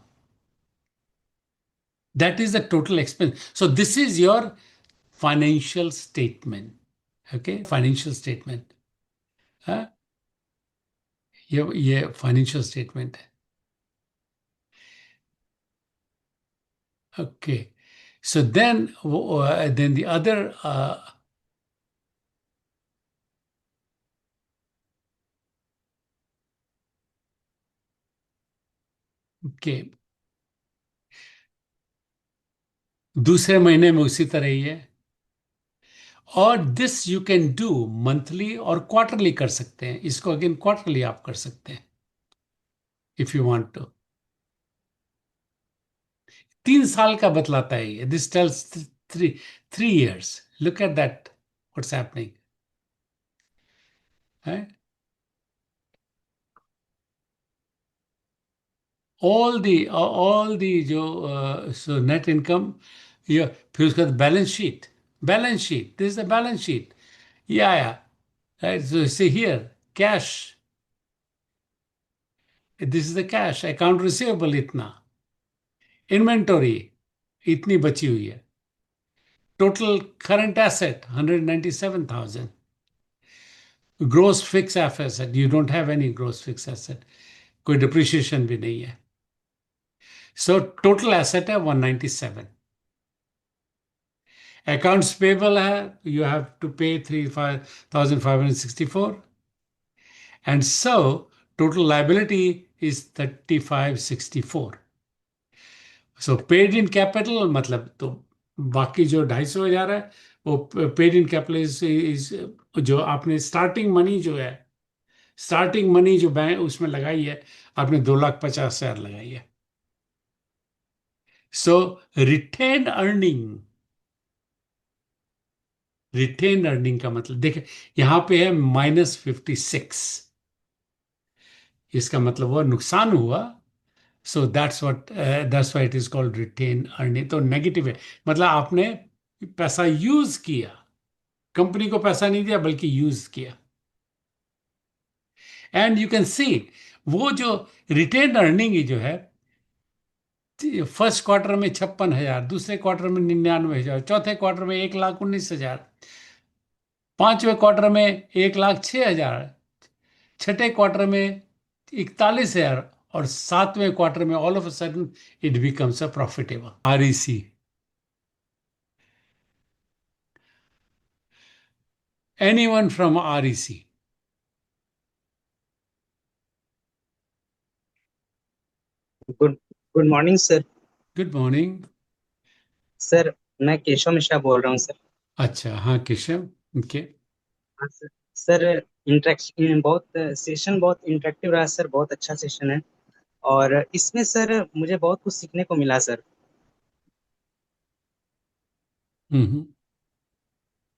That is the total expense. So this is your financial statement. Okay, financial statement. हाँ? ये financial statement है. Okay. So then the other okay. दूसरे महीने में उसी तरह ही है. और this you can do monthly और क्वार्टरली कर सकते हैं. इसको अगेन क्वार्टरली आप कर सकते हैं इफ यू वांट टू. 3 साल का बतलाता है ये. This tells 3 years. Look at that what's happening. all the जो so net income, ये फिर उसका balance sheet. This is the balance sheet. Yeah. Right, so see here, cash. This is the cash. Account receivable इतना. Inventory इतनी बची हुई है. Total current asset 197,000. Gross fixed asset, you don't have any gross fixed asset. कोई depreciation भी नहीं है. So total asset है 197. Accounts payable है, you have to pay 3,564. And so total liability is 3,564. So paid in capital मतलब तो बाकी जो 250 हो जा रहा है वो पेड इन कैपिटल, जो आपने स्टार्टिंग मनी जो बैंक उसमें लगाई है, आपने 2,50,000 लगाई है। सो रिटेन अर्निंग का मतलब देखिए, यहां पे है -56, इसका मतलब वो नुकसान हुआ। So that's why it is called retain earning. तो नेगेटिव है, मतलब आपने पैसा यूज किया, कंपनी को पैसा नहीं दिया बल्कि यूज किया। एंड यू कैन सी वो जो रिटेन अर्निंग जो है, फर्स्ट क्वार्टर में 56,000, दूसरे क्वार्टर में 99,000, चौथे क्वार्टर में 1,19,000, पांचवें क्वार्टर में 1,06,000, छठे क्वार्टर में 41,000, और सातवें क्वार्टर में all of a sudden it becomes a profitable. REC, anyone from REC? Good good morning sir. Good morning. Sir मैं केशव मिश्रा बोल रहा हूँ सर। अच्छा, हाँ केशव, ओके। हाँ सर। सर इंटरेक्शन बहुत सेशन बहुत इंटरेक्टिव रहा सर, बहुत अच्छा सेशन है और इसमें सर मुझे बहुत कुछ सीखने को मिला सर। हम्म।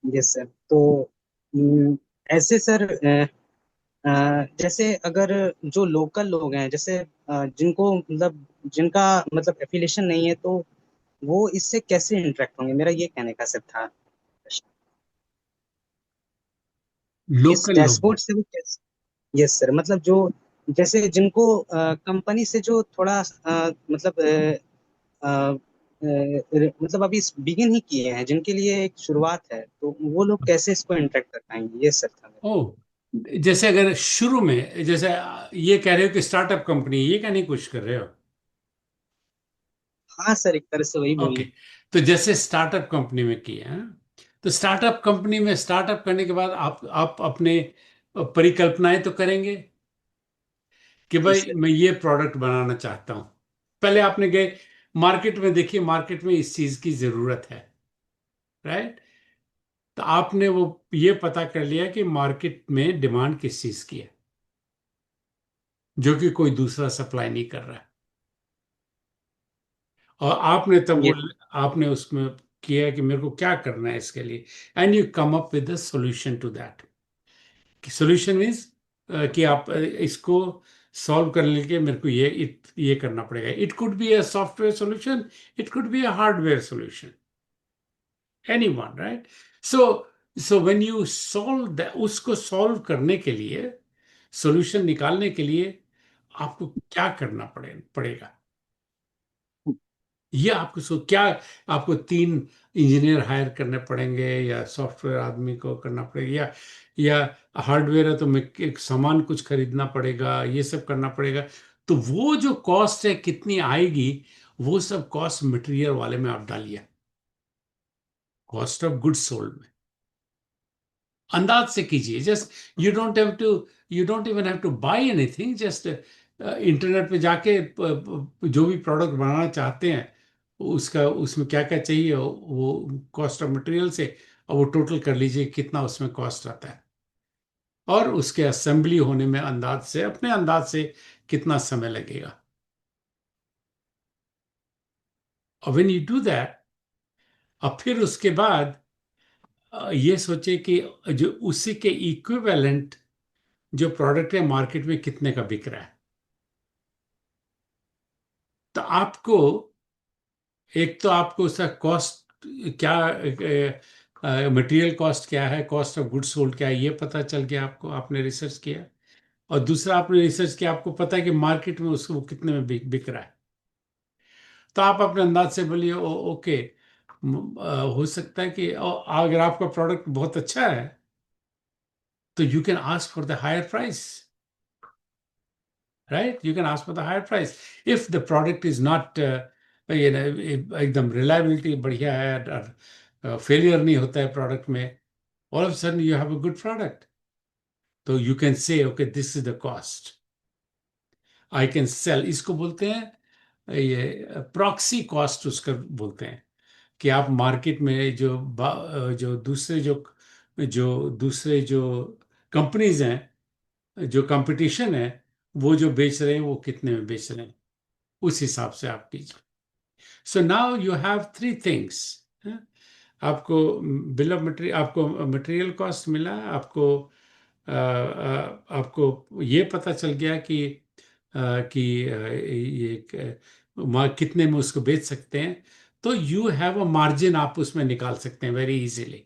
Yes sir. तो हम्म, ऐसे सर जैसे अगर जो लोकल लोग हैं, जैसे जिनको मतलब जिनका मतलब एफिलिएशन नहीं है, तो वो इससे कैसे इंटरेक्ट होंगे, मेरा ये कहने का सर था। इस लोकल लोग। डैशबोर्ड से वो कैसे। यस सर, मतलब जो जैसे जिनको कंपनी से जो थोड़ा मतलब मतलब अभी बिगिन ही किए हैं, जिनके लिए एक शुरुआत है, तो वो लोग कैसे इसको इंटरेक्ट कर पाएंगे, ये सर था मेरा। ओ, जैसे अगर शुरू में, जैसे ये कह रहे हो कि स्टार्टअप कंपनी, ये कहने की कोशिश कर रहे हो? हाँ सर, एक तरह से वही ओके, बोलना। तो जैसे स्टार्टअप कंपनी में किए हैं, तो स्टार्टअप कंपनी में स्टार्टअप करने के बाद आप अपने परिकल्पनाएं तो करेंगे कि जी भाई सर। मैं ये प्रोडक्ट बनाना चाहता हूं। पहले आपने गए मार्केट में, देखिए मार्केट में इस चीज की जरूरत है, राइट? तो आपने वो ये पता कर लिया कि मार्केट में डिमांड किस चीज की है, जो कि कोई दूसरा सप्लाई नहीं कर रहा है। और आपने तब वो ये आपने उसमें किया कि मेरे को क्या करना है इसके लिए, and you come up with the solution to that. Solution means कि आप इसको सॉल्व करने के लिए मेरे को ये करना पड़ेगा। It could be a software solution, it could be a hardware solution, anyone, right? So so when you solve that, उसको सॉल्व करने के लिए, सॉल्यूशन निकालने के लिए आपको क्या करना पड़ेगा, ये आपको क्या, आपको 3 इंजीनियर हायर करने पड़ेंगे, या सॉफ्टवेयर आदमी को करना पड़ेगा, या हार्डवेयर है तो मैं एक सामान कुछ खरीदना पड़ेगा, ये सब करना पड़ेगा। तो वो जो कॉस्ट है कितनी आएगी, वो सब कॉस्ट मटेरियल वाले में आप डालिए, कॉस्ट ऑफ गुड्स सोल्ड में अंदाज से कीजिए। Just you don't even have to buy anything, just internet पे जाके जो भी प्रोडक्ट बनाना चाहते हैं उसका, उसमें क्या क्या चाहिए वो कॉस्ट ऑफ मटेरियल से, और वो टोटल कर लीजिए कितना उसमें कॉस्ट आता है, और उसके असेंबली होने में अंदाज से, अपने अंदाज से कितना समय लगेगा। और व्हेन यू डू दैट, और फिर उसके बाद ये सोचे कि जो उसी के इक्विवेलेंट जो प्रोडक्ट है मार्केट में कितने का बिक रहा है। तो आपको, एक तो आपको उसका कॉस्ट क्या, मटेरियल कॉस्ट क्या है, कॉस्ट ऑफ गुड्स सोल्ड क्या है, ये पता चल गया आपको, आपने रिसर्च किया। और दूसरा आपने रिसर्च किया, आपको पता है कि मार्केट में उसको वो कितने में बिक रहा है। तो आप अपने अंदाज से बोलिए ओके, हो सकता है कि अगर आपका प्रोडक्ट बहुत अच्छा है तो you can ask for the higher price, right? You can ask for the higher price if the product is not एकदम reliability बढ़िया है, और फेलियर नहीं होता है प्रोडक्ट में, all of a sudden you have a good product, तो you can say okay this is the cost I can sell। इसको बोलते हैं ये प्रॉक्सी कॉस्ट, उसका बोलते हैं कि आप मार्केट में जो दूसरे जो कंपनीज हैं, जो कंपटीशन है, वो जो बेच रहे हैं वो कितने में बेच रहे हैं, उस हिसाब से आप कीजिए। So now you have three things. आपको बिल ऑफ मटेरियल, आपको मटेरियल कॉस्ट मिला, आपको ये पता चल गया कि कितने में उसको बेच सकते हैं, तो यू हैव अ मार्जिन, आप उसमें निकाल सकते हैं वेरी इजीली।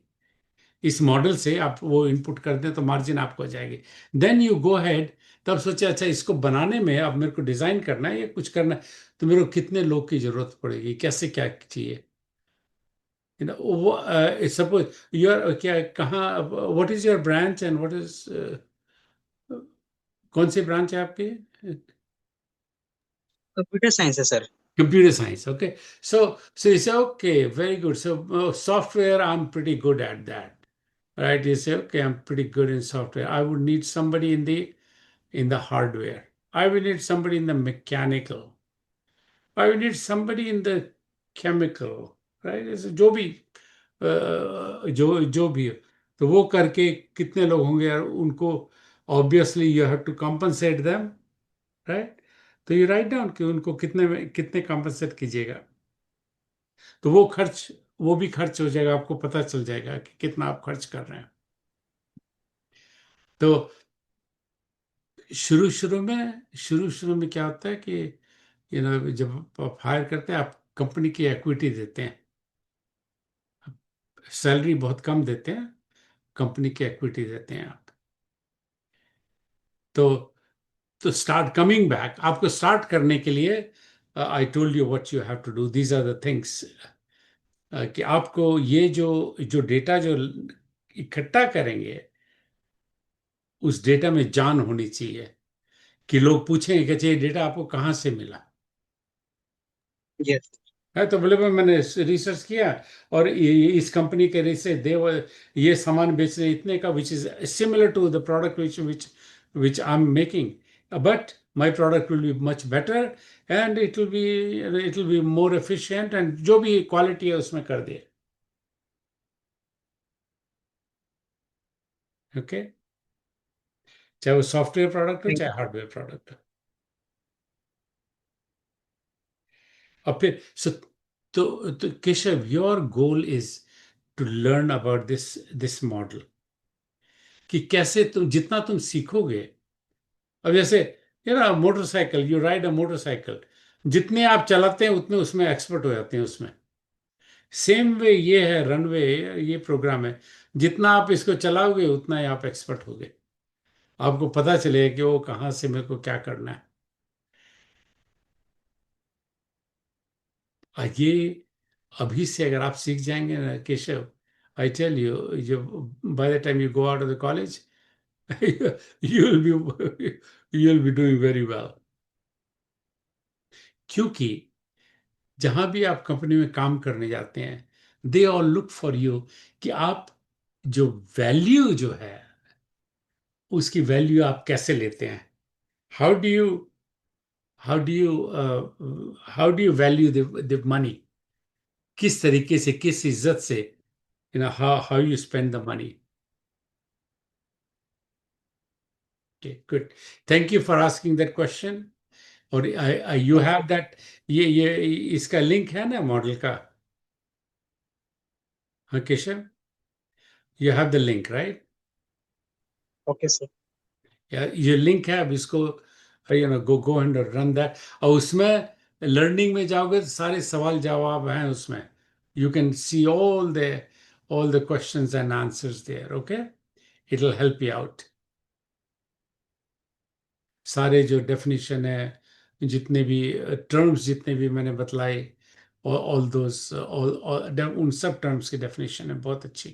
इस मॉडल से आप वो इनपुट कर दें तो मार्जिन आपको आ जाएगी। देन यू गो हेड, तब सोचे अच्छा इसको बनाने में अब मेरे को डिजाइन करना है या कुछ करना है, तो मेरे को कितने लोग की जरूरत पड़ेगी, कैसे क्या चाहिए, वो सपोज यूर क्या कहाँ, what is your branch and what is, कौन सी ब्रांच है आपकी? कंप्यूटर साइंस है sir. Computer science, okay. So you say, okay, very good. So software, I'm pretty good at that, right? You say, okay, I'm pretty good in software. I would need somebody in the hardware. I will need somebody in the mechanical. I will need somebody in the chemical, right? जैसे जो भी जो भी है, तो वो करके कितने लोग होंगे यार, उनको obviously you have to compensate them, right? तो ये राइट डाउन कि उनको कितने कॉम्पनसेट कीजिएगा, तो वो भी खर्च हो जाएगा, आपको पता चल जाएगा कि कितना आप खर्च कर रहे हैं। तो शुरू शुरू में क्या होता है कि जब आप हायर करते हैं, आप कंपनी की इक्विटी देते हैं, सैलरी बहुत कम देते हैं, कंपनी की इक्विटी देते हैं आप। तो स्टार्ट कमिंग बैक, आपको स्टार्ट करने के लिए I told you what you have to do, these are the things, कि आपको ये जो डेटा जो इकट्ठा करेंगे, उस डेटा में जान होनी चाहिए, कि लोग पूछेंगे कि ये डेटा आपको कहाँ से मिला यस। है। तो बोले भाई मैंने रिसर्च किया और इस कंपनी के रिसर्च ये सामान बेच रहे इतने का, which is similar to the product which I am making, but my product will be much better and it will be more efficient, and जो भी क्वालिटी है उसमें कर दिए, ओके। चाहे वो सॉफ्टवेयर प्रोडक्ट हो थैंक चाहे हार्डवेयर प्रोडक्ट हो। और फिर तो Keshav, your goal is to learn about this model, कि कैसे जितना तुम सीखोगे, अब जैसे motorcycle, you ride a motorcycle, जितने आप चलाते हैं उतने उसमें एक्सपर्ट हो जाते हैं उसमें। सेम वे ये है रनवे, ये प्रोग्राम है, जितना आप इसको चलाओगे उतना ही आप एक्सपर्ट होगे, आपको पता चलेगा कि वो कहाँ से मेरे को क्या करना है। और ये अभी से अगर आप सीख जाएंगे ना केशव, आई टेल यू, जो by the time you go out of the college, you will be doing very well। क्योंकि जहां भी आप कंपनी में काम करने जाते हैं, they all look for you, कि आप जो वैल्यू जो है, उसकी वैल्यू आप कैसे लेते हैं, how do you how do you how do you value the money, किस तरीके से, किस इज्जत से, how you spend the money. Good, thank you for asking that question. और यू हैव दैट, ये इसका लिंक है ना मॉडल का, हाँ Keshav, you have the link right? Okay sir. ये लिंक है, अब इसको गो एंड रन दैट, और उसमें लर्निंग में जाओगे तो सारे सवाल जवाब हैं उसमें, you can C all the questions and answers there, okay? It will help you out। सारे जो डेफिनेशन है, जितने भी टर्म्स जितने भी मैंने बतलाए, ऑल दोस उन सब टर्म्स की डेफिनेशन है बहुत अच्छी।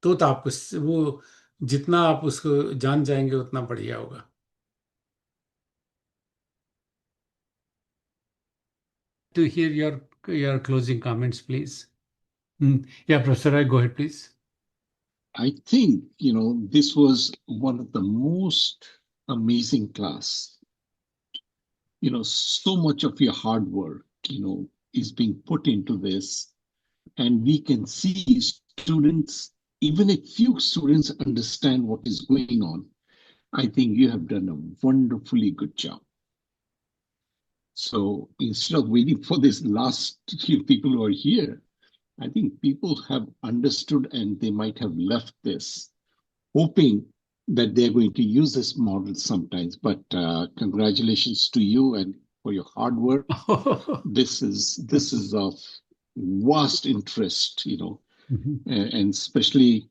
तो आपको वो जितना आप उसको जान जाएंगे उतना बढ़िया होगा। To hear your closing comments, please. Yeah, Professor Rai, go ahead, please. I think, this was one of the most amazing class. So much of your hard work, is being put into this, and we can see students, even if few students understand what is going on, I think you have done a wonderfully good job. So instead of waiting for this last few people who are here, I think people have understood and they might have left this hoping that they're going to use this model sometimes. But congratulations to you and for your hard work. This is of vast interest, and especially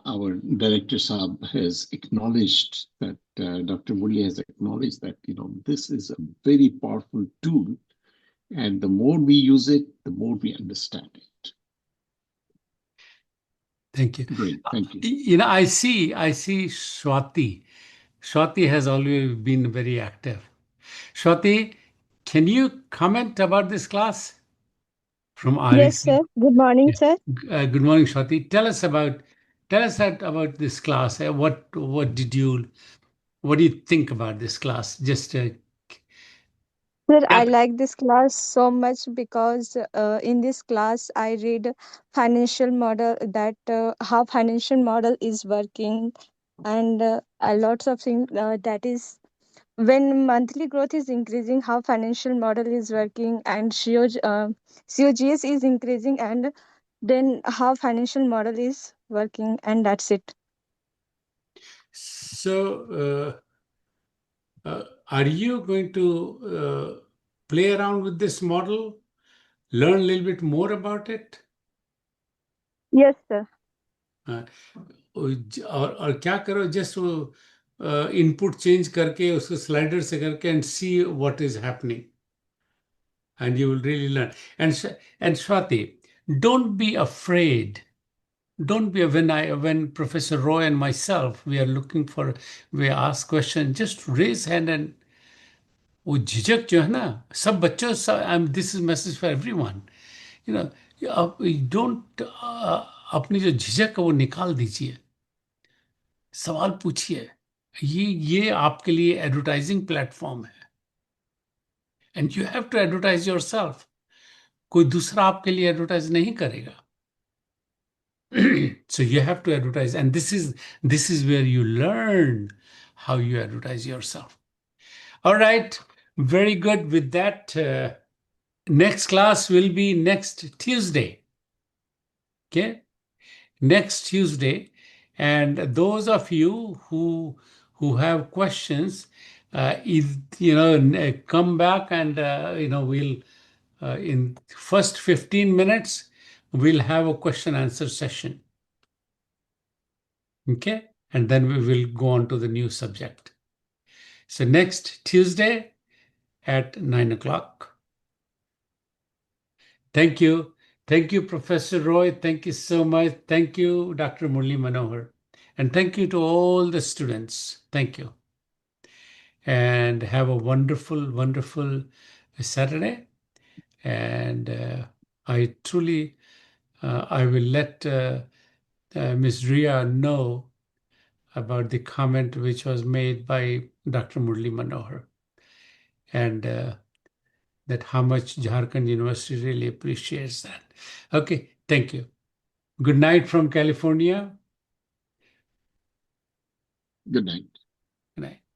our director Saab has acknowledged that Dr. Murli has acknowledged that this is a very powerful tool, and the more we use it, the more we understand it. Thank you. Great, thank you. I see Swati. Swati has always been very active. Swati, can you comment about this class from Yes, REC? sir. Good morning, Yeah. sir. Good morning, Swati. Tell us about this class. What do you think about this class? Just Sir, I yep. like this class so much because in this class I read financial model that how financial model is working and a lots of things that is when monthly growth is increasing, how financial model is working and COGS is increasing and then how financial model is working, and that's it. So, are you going to play around with this model, learn a little bit more about it? Yes, sir. और क्या करो, just वो input change करके उसको slider से करके and see what is happening and you will really learn. And Swati, don't be afraid. Don't be when Professor Roy and myself we ask questions, just raise hand. And वो झिझक जो है ना, सब बच्चों, this is message for everyone, you know, आप don't अपनी जो झिझक है वो निकाल दीजिए, सवाल पूछिए। ये आपके लिए एडवर्टाइजिंग प्लेटफॉर्म है, and you have to advertise yourself. कोई दूसरा आपके लिए एडवर्टाइज नहीं करेगा। So you have to advertise, and this is where you learn how you advertise yourself. All right, very good. With that, next class will be next Tuesday. Okay, next Tuesday, and those of you who have questions, come back, and we'll in first 15 minutes we'll have a question answer session. Okay, and then we will go on to the new subject. So next Tuesday at 9 o'clock. Thank you. Thank you, Professor Roy. Thank you so much. Thank you, Dr. Murli Manohar. And thank you to all the students. Thank you. And have a wonderful, wonderful Saturday. And I truly, I will let Ms. Ria know about the comment which was made by Dr. Murli Manohar, and that how much Jharkhand University really appreciates that. Okay, thank you. Good night from California. Good night. Good night.